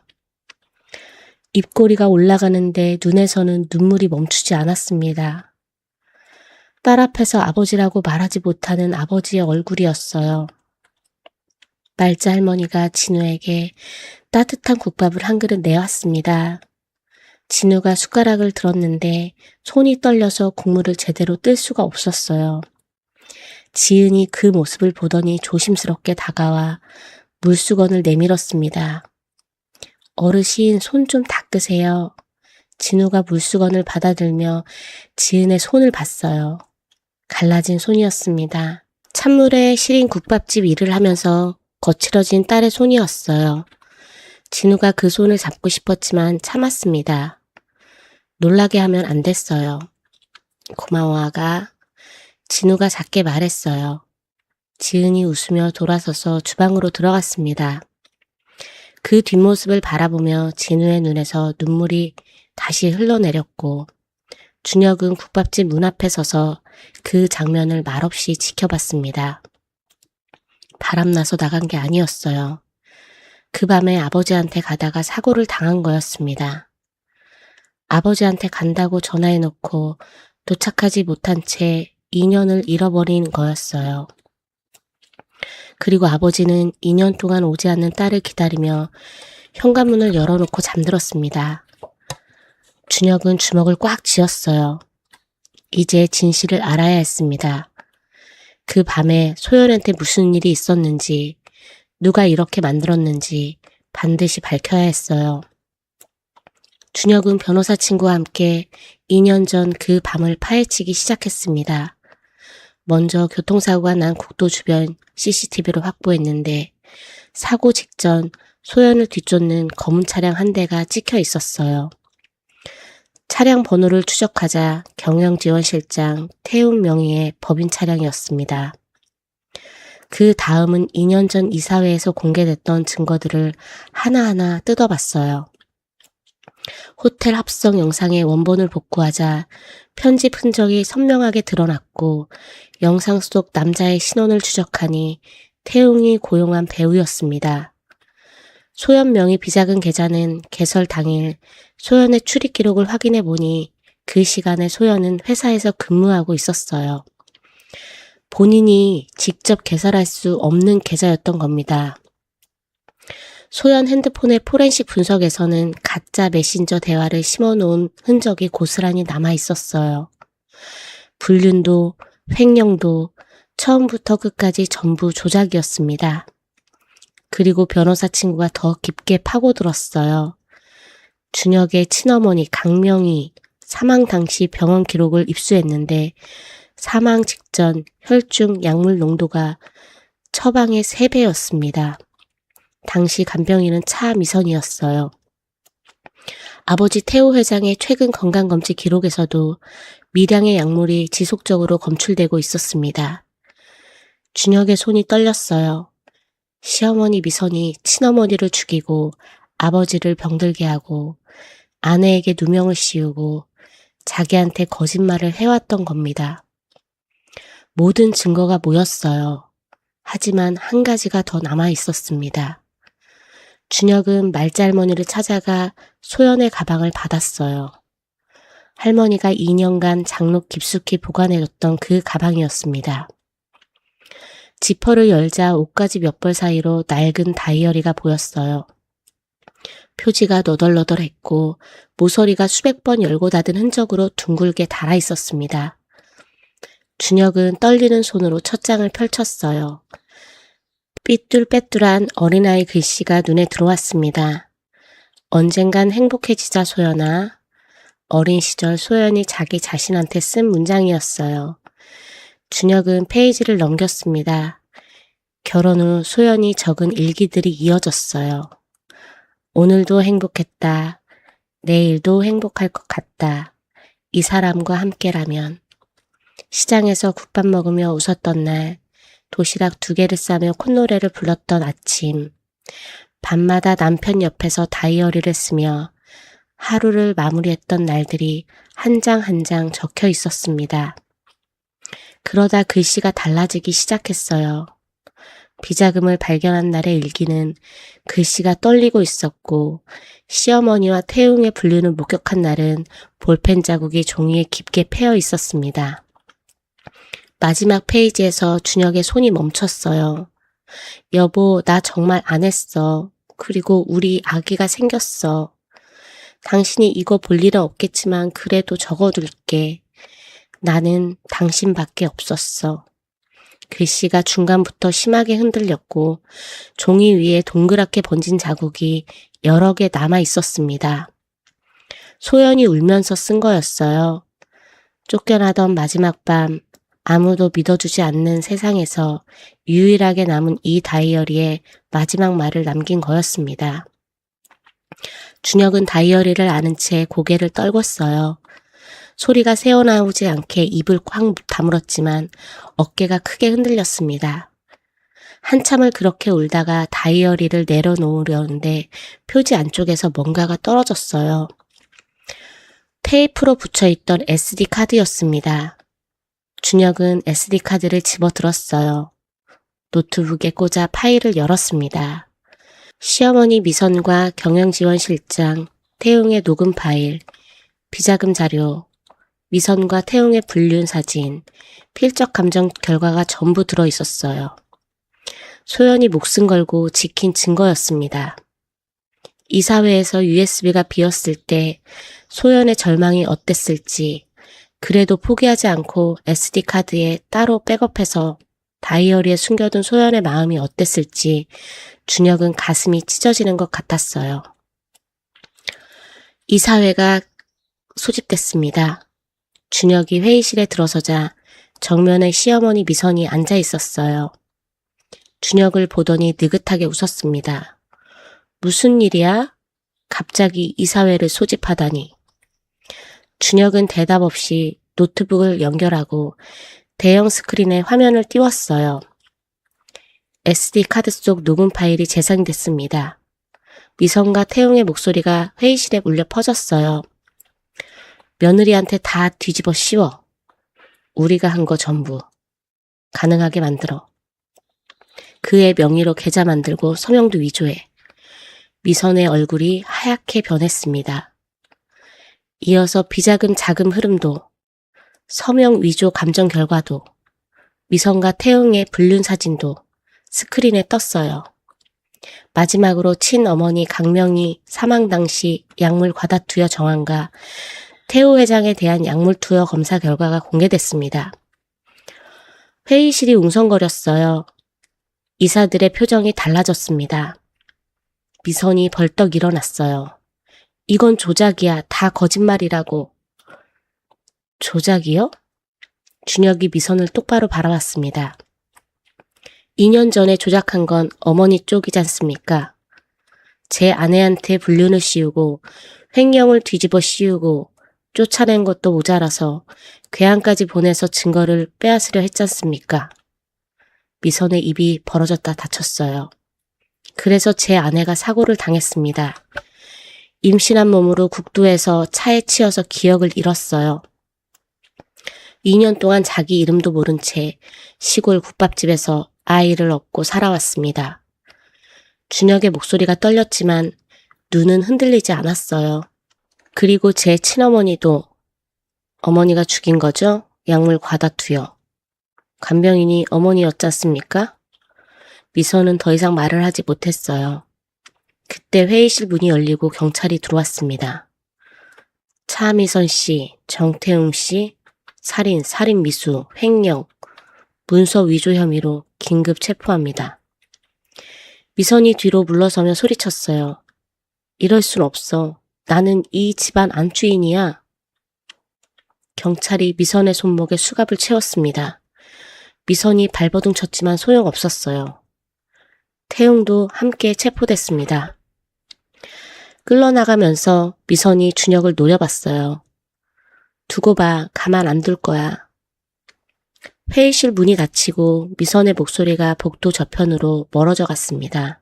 입꼬리가 올라가는데 눈에서는 눈물이 멈추지 않았습니다. 딸 앞에서 아버지라고 말하지 못하는 아버지의 얼굴이었어요. 말자 할머니가 진우에게 따뜻한 국밥을 한 그릇 내왔습니다. 진우가 숟가락을 들었는데 손이 떨려서 국물을 제대로 뜰 수가 없었어요. 지은이 그 모습을 보더니 조심스럽게 다가와 물수건을 내밀었습니다. 어르신, 손 좀 닦으세요. 진우가 물수건을 받아들며 지은의 손을 봤어요. 갈라진 손이었습니다. 찬물에 시린 국밥집 일을 하면서 거칠어진 딸의 손이었어요. 진우가 그 손을 잡고 싶었지만 참았습니다. 놀라게 하면 안 됐어요. 고마워, 아가. 진우가 작게 말했어요. 지은이 웃으며 돌아서서 주방으로 들어갔습니다. 그 뒷모습을 바라보며 진우의 눈에서 눈물이 다시 흘러내렸고 준혁은 국밥집 문 앞에 서서 그 장면을 말없이 지켜봤습니다. 바람나서 나간 게 아니었어요. 그 밤에 아버지한테 가다가 사고를 당한 거였습니다. 아버지한테 간다고 전화해놓고 도착하지 못한 채 2년을 잃어버린 거였어요. 그리고 아버지는 2년 동안 오지 않는 딸을 기다리며 현관문을 열어놓고 잠들었습니다. 준혁은 주먹을 꽉 쥐었어요. 이제 진실을 알아야 했습니다. 그 밤에 소연한테 무슨 일이 있었는지, 누가 이렇게 만들었는지 반드시 밝혀야 했어요. 준혁은 변호사 친구와 함께 2년 전 그 밤을 파헤치기 시작했습니다. 먼저 교통사고가 난 국도 주변 CCTV를 확보했는데 사고 직전 소연을 뒤쫓는 검은 차량 한 대가 찍혀 있었어요. 차량 번호를 추적하자 경영지원실장 태훈 명의의 법인 차량이었습니다. 그 다음은 2년 전 이사회에서 공개됐던 증거들을 하나하나 뜯어봤어요. 호텔 합성 영상의 원본을 복구하자 편집 흔적이 선명하게 드러났고 영상 속 남자의 신원을 추적하니 태웅이 고용한 배우였습니다. 소연 명의 비자금 계좌는 개설 당일 소연의 출입 기록을 확인해 보니 그 시간에 소연은 회사에서 근무하고 있었어요. 본인이 직접 개설할 수 없는 계좌였던 겁니다. 소연 핸드폰의 포렌식 분석에서는 가짜 메신저 대화를 심어놓은 흔적이 고스란히 남아 있었어요. 불륜도 횡령도 처음부터 끝까지 전부 조작이었습니다. 그리고 변호사 친구가 더 깊게 파고들었어요. 준혁의 친어머니 강명희 사망 당시 병원 기록을 입수했는데 사망 직전 혈중 약물 농도가 처방의 3배였습니다. 당시 간병인은 차미선이었어요. 아버지 태호 회장의 최근 건강검진 기록에서도 미량의 약물이 지속적으로 검출되고 있었습니다. 준혁의 손이 떨렸어요. 시어머니 미선이 친어머니를 죽이고 아버지를 병들게 하고 아내에게 누명을 씌우고 자기한테 거짓말을 해왔던 겁니다. 모든 증거가 모였어요. 하지만 한 가지가 더 남아 있었습니다. 준혁은 말자 할머니를 찾아가 소연의 가방을 받았어요. 할머니가 2년간 장록 깊숙이 보관해뒀던 그 가방이었습니다. 지퍼를 열자 옷가지 몇 벌 사이로 낡은 다이어리가 보였어요. 표지가 너덜너덜했고 모서리가 수백 번 열고 닫은 흔적으로 둥글게 달아 있었습니다. 준혁은 떨리는 손으로 첫 장을 펼쳤어요. 삐뚤빼뚤한 어린아이 글씨가 눈에 들어왔습니다. 언젠간 행복해지자 소연아. 어린 시절 소연이 자기 자신한테 쓴 문장이었어요. 준혁은 페이지를 넘겼습니다. 결혼 후 소연이 적은 일기들이 이어졌어요. 오늘도 행복했다. 내일도 행복할 것 같다. 이 사람과 함께라면. 시장에서 국밥 먹으며 웃었던 날, 도시락 2개를 싸며 콧노래를 불렀던 아침, 밤마다 남편 옆에서 다이어리를 쓰며 하루를 마무리했던 날들이 한 장 한 장 적혀 있었습니다. 그러다 글씨가 달라지기 시작했어요. 비자금을 발견한 날의 일기는 글씨가 떨리고 있었고, 시어머니와 태웅의 분류를 목격한 날은 볼펜 자국이 종이에 깊게 패여 있었습니다. 마지막 페이지에서 준혁의 손이 멈췄어요. 여보, 나 정말 안 했어. 그리고 우리 아기가 생겼어. 당신이 이거 볼 일은 없겠지만 그래도 적어둘게. 나는 당신밖에 없었어. 글씨가 중간부터 심하게 흔들렸고 종이 위에 동그랗게 번진 자국이 여러 개 남아 있었습니다. 소연이 울면서 쓴 거였어요. 쫓겨나던 마지막 밤, 아무도 믿어주지 않는 세상에서 유일하게 남은 이 다이어리에 마지막 말을 남긴 거였습니다. 준혁은 다이어리를 아는 채 고개를 떨궜어요. 소리가 새어나오지 않게 입을 꽉 다물었지만 어깨가 크게 흔들렸습니다. 한참을 그렇게 울다가 다이어리를 내려놓으려는데 표지 안쪽에서 뭔가가 떨어졌어요. 테이프로 붙여있던 SD 카드였습니다. 준혁은 SD 카드를 집어들었어요. 노트북에 꽂아 파일을 열었습니다. 시어머니 미선과 경영지원실장, 태웅의 녹음 파일, 비자금 자료, 미선과 태웅의 불륜 사진, 필적 감정 결과가 전부 들어있었어요. 소연이 목숨 걸고 지킨 증거였습니다. 이사회에서 USB가 비었을 때 소연의 절망이 어땠을지, 그래도 포기하지 않고 SD카드에 따로 백업해서 다이어리에 숨겨둔 소연의 마음이 어땠을지 준혁은 가슴이 찢어지는 것 같았어요. 이사회가 소집됐습니다. 준혁이 회의실에 들어서자 정면에 시어머니 미선이 앉아 있었어요. 준혁을 보더니 느긋하게 웃었습니다. 무슨 일이야? 갑자기 이사회를 소집하다니. 준혁은 대답 없이 노트북을 연결하고 대형 스크린에 화면을 띄웠어요. SD카드 속 녹음 파일이 재생됐습니다. 미선과 태웅의 목소리가 회의실에 울려 퍼졌어요. 며느리한테 다 뒤집어 씌워. 우리가 한 거 전부. 가능하게 만들어. 그의 명의로 계좌 만들고 서명도 위조해. 미선의 얼굴이 하얗게 변했습니다. 이어서 비자금 자금 흐름도, 서명 위조 감정 결과도, 미선과 태웅의 불륜 사진도 스크린에 떴어요. 마지막으로 친어머니 강명희 사망 당시 약물 과다 투여 정황과 태우 회장에 대한 약물 투여 검사 결과가 공개됐습니다. 회의실이 웅성거렸어요. 이사들의 표정이 달라졌습니다. 미선이 벌떡 일어났어요. 이건 조작이야. 다 거짓말이라고. 조작이요? 준혁이 미선을 똑바로 바라봤습니다. 2년 전에 조작한 건 어머니 쪽이지 않습니까? 제 아내한테 불륜을 씌우고 횡령을 뒤집어 씌우고 쫓아낸 것도 모자라서 괴한까지 보내서 증거를 빼앗으려 했지 않습니까? 미선의 입이 벌어졌다 닫혔어요. 그래서 제 아내가 사고를 당했습니다. 임신한 몸으로 국도에서 차에 치여서 기억을 잃었어요. 2년 동안 자기 이름도 모른 채 시골 국밥집에서 아이를 얻고 살아왔습니다. 준혁의 목소리가 떨렸지만 눈은 흔들리지 않았어요. 그리고 제 친어머니도 어머니가 죽인 거죠? 약물 과다 투여. 간병인이 어머니였지 않습니까? 미선은 더 이상 말을 하지 못했어요. 그때 회의실 문이 열리고 경찰이 들어왔습니다. 차미선 씨, 정태웅 씨, 살인, 살인미수, 횡령, 문서 위조 혐의로 긴급 체포합니다. 미선이 뒤로 물러서며 소리쳤어요. 이럴 순 없어. 나는 이 집안 안주인이야. 경찰이 미선의 손목에 수갑을 채웠습니다. 미선이 발버둥 쳤지만 소용없었어요. 태웅도 함께 체포됐습니다. 끌려나가면서 미선이 준혁을 노려봤어요. 두고 봐, 가만 안 둘 거야. 회의실 문이 닫히고 미선의 목소리가 복도 저편으로 멀어져 갔습니다.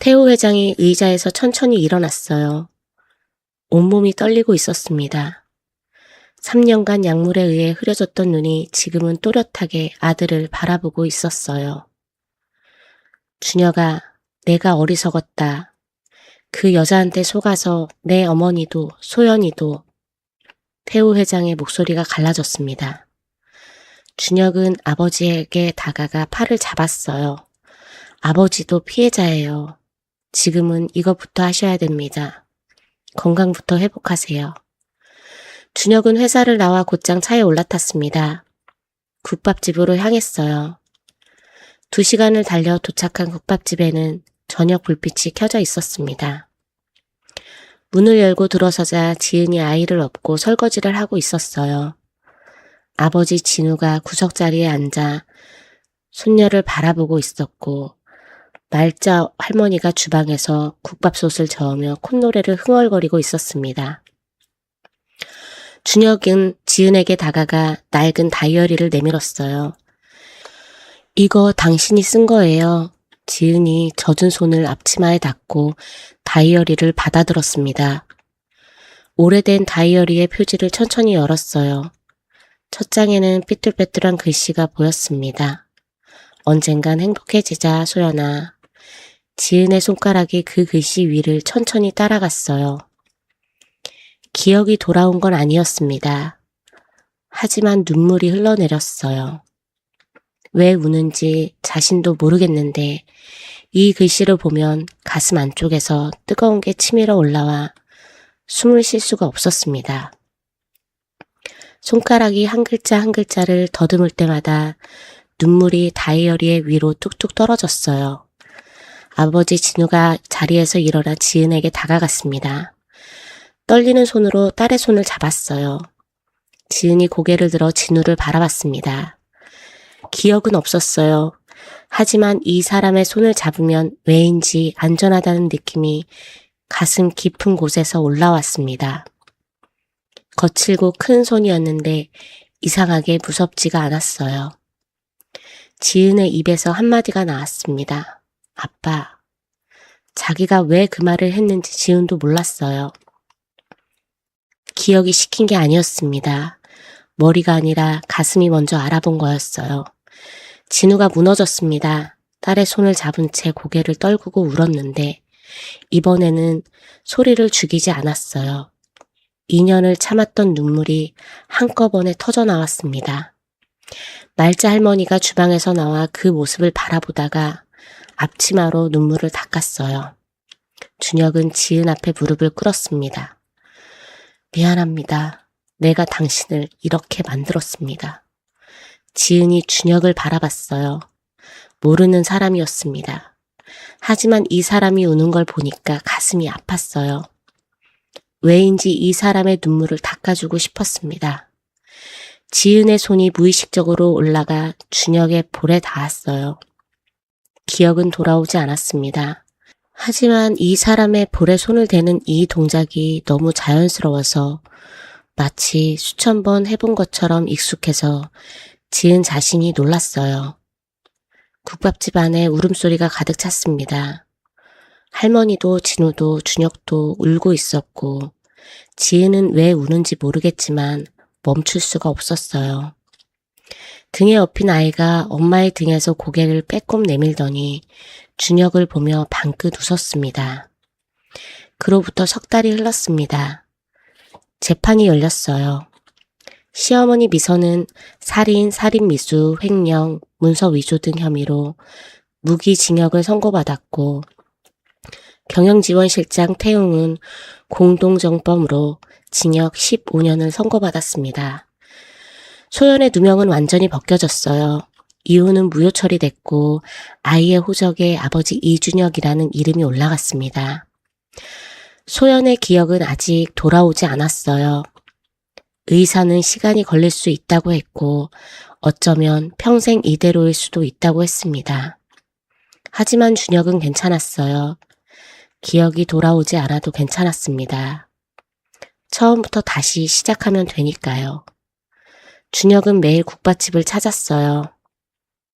태호 회장이 의자에서 천천히 일어났어요. 온몸이 떨리고 있었습니다. 3년간 약물에 의해 흐려졌던 눈이 지금은 또렷하게 아들을 바라보고 있었어요. 준혁아, 내가 어리석었다. 그 여자한테 속아서 내 어머니도 소연이도. 태호 회장의 목소리가 갈라졌습니다. 준혁은 아버지에게 다가가 팔을 잡았어요. 아버지도 피해자예요. 지금은 이것부터 하셔야 됩니다. 건강부터 회복하세요. 준혁은 회사를 나와 곧장 차에 올라탔습니다. 국밥집으로 향했어요. 2시간을 달려 도착한 국밥집에는 저녁 불빛이 켜져 있었습니다. 문을 열고 들어서자 지은이 아이를 업고 설거지를 하고 있었어요. 아버지 진우가 구석자리에 앉아 손녀를 바라보고 있었고 말자 할머니가 주방에서 국밥솥을 저으며 콧노래를 흥얼거리고 있었습니다. 준혁은 지은에게 다가가 낡은 다이어리를 내밀었어요. 이거 당신이 쓴 거예요. 지은이 젖은 손을 앞치마에 닿고 다이어리를 받아들었습니다. 오래된 다이어리의 표지를 천천히 열었어요. 첫 장에는 삐뚤빼뚤한 글씨가 보였습니다. 언젠간 행복해지자 소연아. 지은의 손가락이 그 글씨 위를 천천히 따라갔어요. 기억이 돌아온 건 아니었습니다. 하지만 눈물이 흘러내렸어요. 왜 우는지 자신도 모르겠는데 이 글씨를 보면 가슴 안쪽에서 뜨거운 게 치밀어 올라와 숨을 쉴 수가 없었습니다. 손가락이 한 글자 한 글자를 더듬을 때마다 눈물이 다이어리의 위로 뚝뚝 떨어졌어요. 아버지 진우가 자리에서 일어나 지은에게 다가갔습니다. 떨리는 손으로 딸의 손을 잡았어요. 지은이 고개를 들어 진우를 바라봤습니다. 기억은 없었어요. 하지만 이 사람의 손을 잡으면 왜인지 안전하다는 느낌이 가슴 깊은 곳에서 올라왔습니다. 거칠고 큰 손이었는데 이상하게 무섭지가 않았어요. 지은의 입에서 한마디가 나왔습니다. 아빠. 자기가 왜 그 말을 했는지 지은도 몰랐어요. 기억이 시킨 게 아니었습니다. 머리가 아니라 가슴이 먼저 알아본 거였어요. 진우가 무너졌습니다. 딸의 손을 잡은 채 고개를 떨구고 울었는데 이번에는 소리를 죽이지 않았어요. 2년을 참았던 눈물이 한꺼번에 터져 나왔습니다. 말자 할머니가 주방에서 나와 그 모습을 바라보다가 앞치마로 눈물을 닦았어요. 준혁은 지은 앞에 무릎을 꿇었습니다. 미안합니다. 내가 당신을 이렇게 만들었습니다. 지은이 준혁을 바라봤어요. 모르는 사람이었습니다. 하지만 이 사람이 우는 걸 보니까 가슴이 아팠어요. 왜인지 이 사람의 눈물을 닦아주고 싶었습니다. 지은의 손이 무의식적으로 올라가 준혁의 볼에 닿았어요. 기억은 돌아오지 않았습니다. 하지만 이 사람의 볼에 손을 대는 이 동작이 너무 자연스러워서 마치 수천 번 해본 것처럼 익숙해서 지은 자신이 놀랐어요. 국밥집 안에 울음소리가 가득 찼습니다. 할머니도 진우도 준혁도 울고 있었고 지은은 왜 우는지 모르겠지만 멈출 수가 없었어요. 등에 업힌 아이가 엄마의 등에서 고개를 빼꼼 내밀더니 준혁을 보며 방긋 웃었습니다. 그로부터 석 달이 흘렀습니다. 재판이 열렸어요. 시어머니 미선은 살인, 살인미수, 횡령, 문서 위조 등 혐의로 무기징역을 선고받았고 경영지원실장 태웅은 공동정범으로 징역 15년을 선고받았습니다. 소연의 누명은 완전히 벗겨졌어요. 이유는 무효 처리됐고 아이의 호적에 아버지 이준혁이라는 이름이 올라갔습니다. 소연의 기억은 아직 돌아오지 않았어요. 의사는 시간이 걸릴 수 있다고 했고 어쩌면 평생 이대로일 수도 있다고 했습니다. 하지만 준혁은 괜찮았어요. 기억이 돌아오지 않아도 괜찮았습니다. 처음부터 다시 시작하면 되니까요. 준혁은 매일 국밥집을 찾았어요.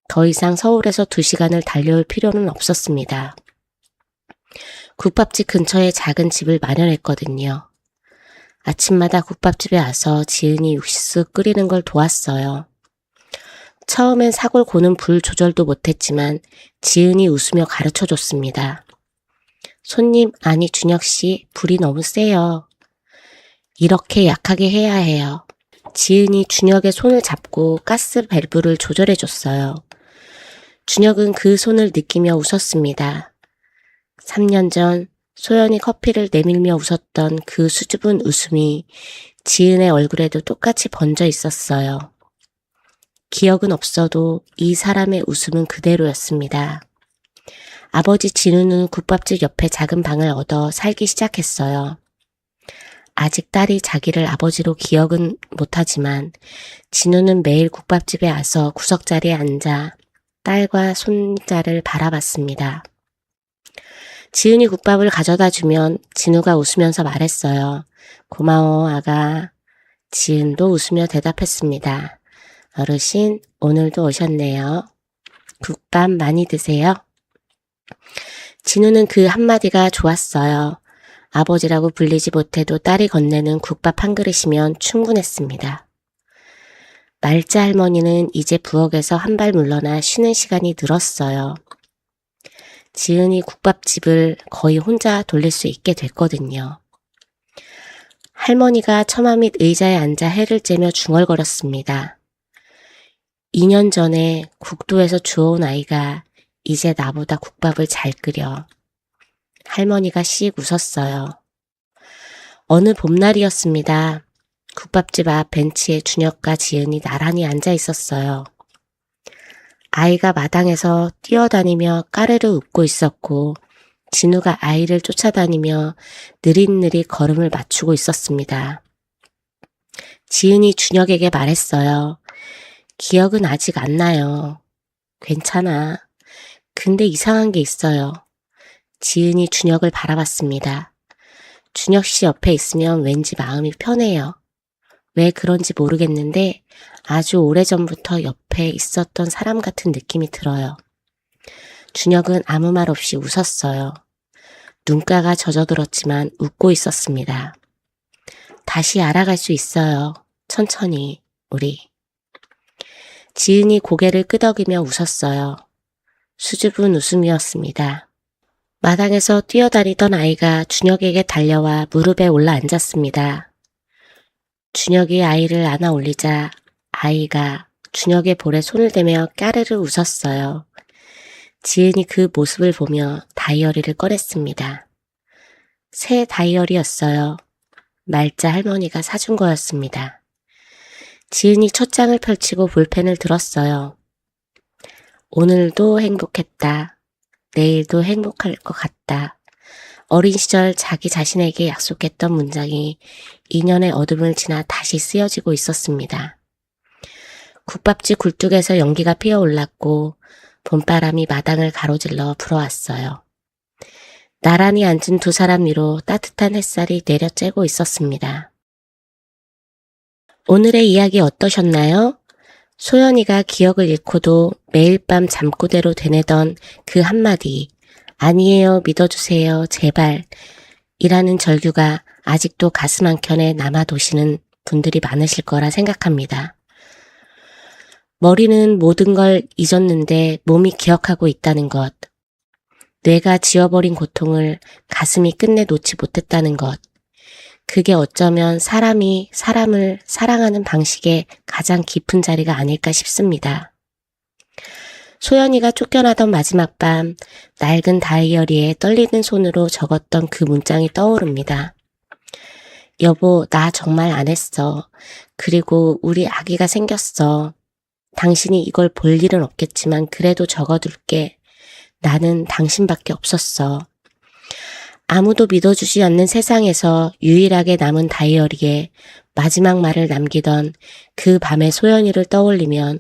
더 이상 서울에서 2시간을 달려올 필요는 없었습니다. 국밥집 근처에 작은 집을 마련했거든요. 아침마다 국밥집에 와서 지은이 육수 끓이는 걸 도왔어요. 처음엔 사골 고는 불 조절도 못했지만 지은이 웃으며 가르쳐줬습니다. 손님, 아니 준혁씨, 불이 너무 세요. 이렇게 약하게 해야 해요. 지은이 준혁의 손을 잡고 가스 밸브를 조절해줬어요. 준혁은 그 손을 느끼며 웃었습니다. 3년 전 소연이 커피를 내밀며 웃었던 그 수줍은 웃음이 지은의 얼굴에도 똑같이 번져 있었어요. 기억은 없어도 이 사람의 웃음은 그대로였습니다. 아버지 진우는 국밥집 옆에 작은 방을 얻어 살기 시작했어요. 아직 딸이 자기를 아버지로 기억은 못하지만 진우는 매일 국밥집에 와서 구석자리에 앉아 딸과 손자를 바라봤습니다. 지은이 국밥을 가져다 주면 진우가 웃으면서 말했어요. 고마워, 아가. 지은도 웃으며 대답했습니다. 어르신, 오늘도 오셨네요. 국밥 많이 드세요. 진우는 그 한마디가 좋았어요. 아버지라고 불리지 못해도 딸이 건네는 국밥 한 그릇이면 충분했습니다. 말자 할머니는 이제 부엌에서 한 발 물러나 쉬는 시간이 늘었어요. 지은이 국밥집을 거의 혼자 돌릴 수 있게 됐거든요. 할머니가 처마 밑 의자에 앉아 해를 째며 중얼거렸습니다. 2년 전에 국도에서 주워온 아이가 이제 나보다 국밥을 잘 끓여. 할머니가 씩 웃었어요. 어느 봄날이었습니다. 국밥집 앞 벤치에 준혁과 지은이 나란히 앉아 있었어요. 아이가 마당에서 뛰어다니며 까르르 웃고 있었고 진우가 아이를 쫓아다니며 느릿느릿 걸음을 맞추고 있었습니다. 지은이 준혁에게 말했어요. 기억은 아직 안 나요. 괜찮아. 근데 이상한 게 있어요. 지은이 준혁을 바라봤습니다. 준혁 씨 옆에 있으면 왠지 마음이 편해요. 왜 그런지 모르겠는데 아주 오래전부터 옆에 있었던 사람 같은 느낌이 들어요. 준혁은 아무 말 없이 웃었어요. 눈가가 젖어들었지만 웃고 있었습니다. 다시 알아갈 수 있어요. 천천히, 우리. 지은이 고개를 끄덕이며 웃었어요. 수줍은 웃음이었습니다. 마당에서 뛰어다니던 아이가 준혁에게 달려와 무릎에 올라 앉았습니다. 준혁이 아이를 안아 올리자 아이가 준혁의 볼에 손을 대며 까르르 웃었어요. 지은이 그 모습을 보며 다이어리를 꺼냈습니다. 새 다이어리였어요. 말자 할머니가 사준 거였습니다. 지은이 첫 장을 펼치고 볼펜을 들었어요. 오늘도 행복했다. 내일도 행복할 것 같다. 어린 시절 자기 자신에게 약속했던 문장이 2년의 어둠을 지나 다시 쓰여지고 있었습니다. 국밥집 굴뚝에서 연기가 피어올랐고 봄바람이 마당을 가로질러 불어왔어요. 나란히 앉은 두 사람 위로 따뜻한 햇살이 내려쬐고 있었습니다. 오늘의 이야기 어떠셨나요? 소연이가 기억을 잃고도 매일 밤 잠꼬대로 되뇌던 그 한마디 아니에요, 믿어주세요, 제발 이라는 절규가 아직도 가슴 한켠에 남아도시는 분들이 많으실 거라 생각합니다. 머리는 모든 걸 잊었는데 몸이 기억하고 있다는 것, 뇌가 지워버린 고통을 가슴이 끝내 놓지 못했다는 것, 그게 어쩌면 사람이 사람을 사랑하는 방식의 가장 깊은 자리가 아닐까 싶습니다. 소연이가 쫓겨나던 마지막 밤 낡은 다이어리에 떨리는 손으로 적었던 그 문장이 떠오릅니다. 여보, 나 정말 안 했어. 그리고 우리 아기가 생겼어. 당신이 이걸 볼 일은 없겠지만 그래도 적어둘게. 나는 당신밖에 없었어. 아무도 믿어주지 않는 세상에서 유일하게 남은 다이어리에 마지막 말을 남기던 그 밤의 소연이를 떠올리면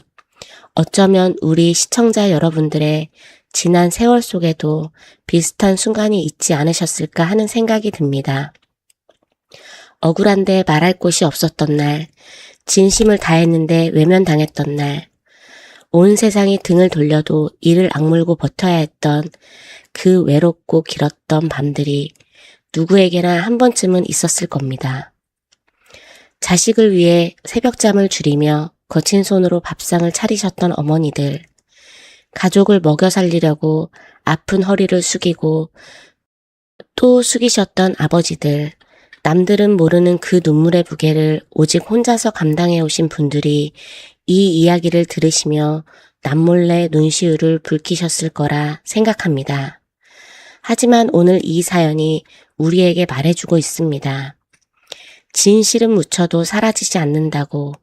어쩌면 우리 시청자 여러분들의 지난 세월 속에도 비슷한 순간이 있지 않으셨을까 하는 생각이 듭니다. 억울한데 말할 곳이 없었던 날, 진심을 다했는데 외면당했던 날, 온 세상이 등을 돌려도 이를 악물고 버텨야 했던 그 외롭고 길었던 밤들이 누구에게나 한 번쯤은 있었을 겁니다. 자식을 위해 새벽잠을 줄이며 거친 손으로 밥상을 차리셨던 어머니들, 가족을 먹여 살리려고 아픈 허리를 숙이고 또 숙이셨던 아버지들, 남들은 모르는 그 눈물의 무게를 오직 혼자서 감당해 오신 분들이 이 이야기를 들으시며 남몰래 눈시울을 붉히셨을 거라 생각합니다. 하지만 오늘 이 사연이 우리에게 말해주고 있습니다. 진실은 묻혀도 사라지지 않는다고,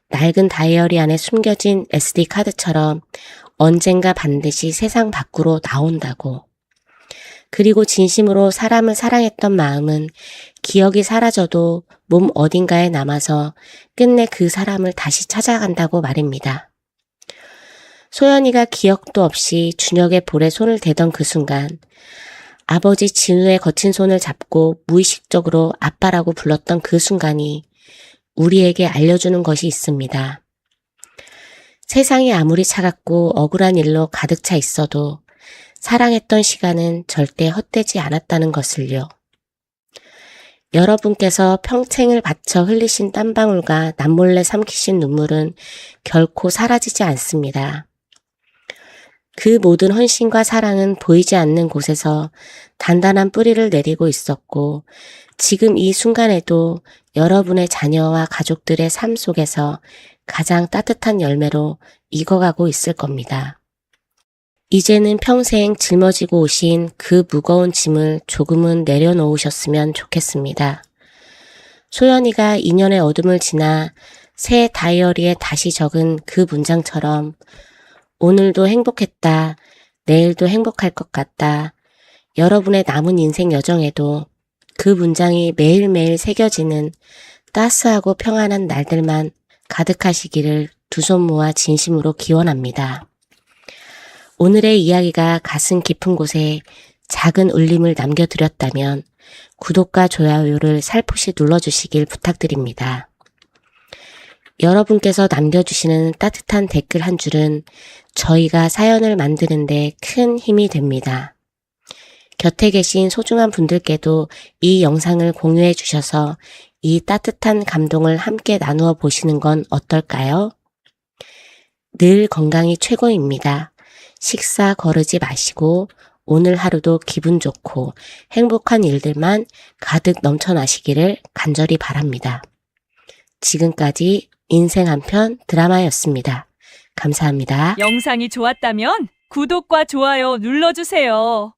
낡은 다이어리 안에 숨겨진 SD 카드처럼 언젠가 반드시 세상 밖으로 나온다고. 그리고 진심으로 사람을 사랑했던 마음은 기억이 사라져도 몸 어딘가에 남아서 끝내 그 사람을 다시 찾아간다고 말입니다. 소연이가 기억도 없이 준혁의 볼에 손을 대던 그 순간, 아버지 진우의 거친 손을 잡고 무의식적으로 아빠라고 불렀던 그 순간이 우리에게 알려주는 것이 있습니다. 세상이 아무리 차갑고 억울한 일로 가득 차 있어도 사랑했던 시간은 절대 헛되지 않았다는 것을요. 여러분께서 평생을 바쳐 흘리신 땀방울과 남몰래 삼키신 눈물은 결코 사라지지 않습니다. 그 모든 헌신과 사랑은 보이지 않는 곳에서 단단한 뿌리를 내리고 있었고, 지금 이 순간에도 여러분의 자녀와 가족들의 삶 속에서 가장 따뜻한 열매로 익어가고 있을 겁니다. 이제는 평생 짊어지고 오신 그 무거운 짐을 조금은 내려놓으셨으면 좋겠습니다. 소연이가 2년의 어둠을 지나 새 다이어리에 다시 적은 그 문장처럼 오늘도 행복했다, 내일도 행복할 것 같다, 여러분의 남은 인생 여정에도 그 문장이 매일매일 새겨지는 따스하고 평안한 날들만 가득하시기를 두 손 모아 진심으로 기원합니다. 오늘의 이야기가 가슴 깊은 곳에 작은 울림을 남겨드렸다면 구독과 좋아요를 살포시 눌러주시길 부탁드립니다. 여러분께서 남겨주시는 따뜻한 댓글 한 줄은 저희가 사연을 만드는데 큰 힘이 됩니다. 곁에 계신 소중한 분들께도 이 영상을 공유해 주셔서 이 따뜻한 감동을 함께 나누어 보시는 건 어떨까요? 늘 건강이 최고입니다. 식사 거르지 마시고 오늘 하루도 기분 좋고 행복한 일들만 가득 넘쳐나시기를 간절히 바랍니다. 지금까지 인생 한편 드라마였습니다. 감사합니다. 영상이 좋았다면 구독과 좋아요 눌러주세요.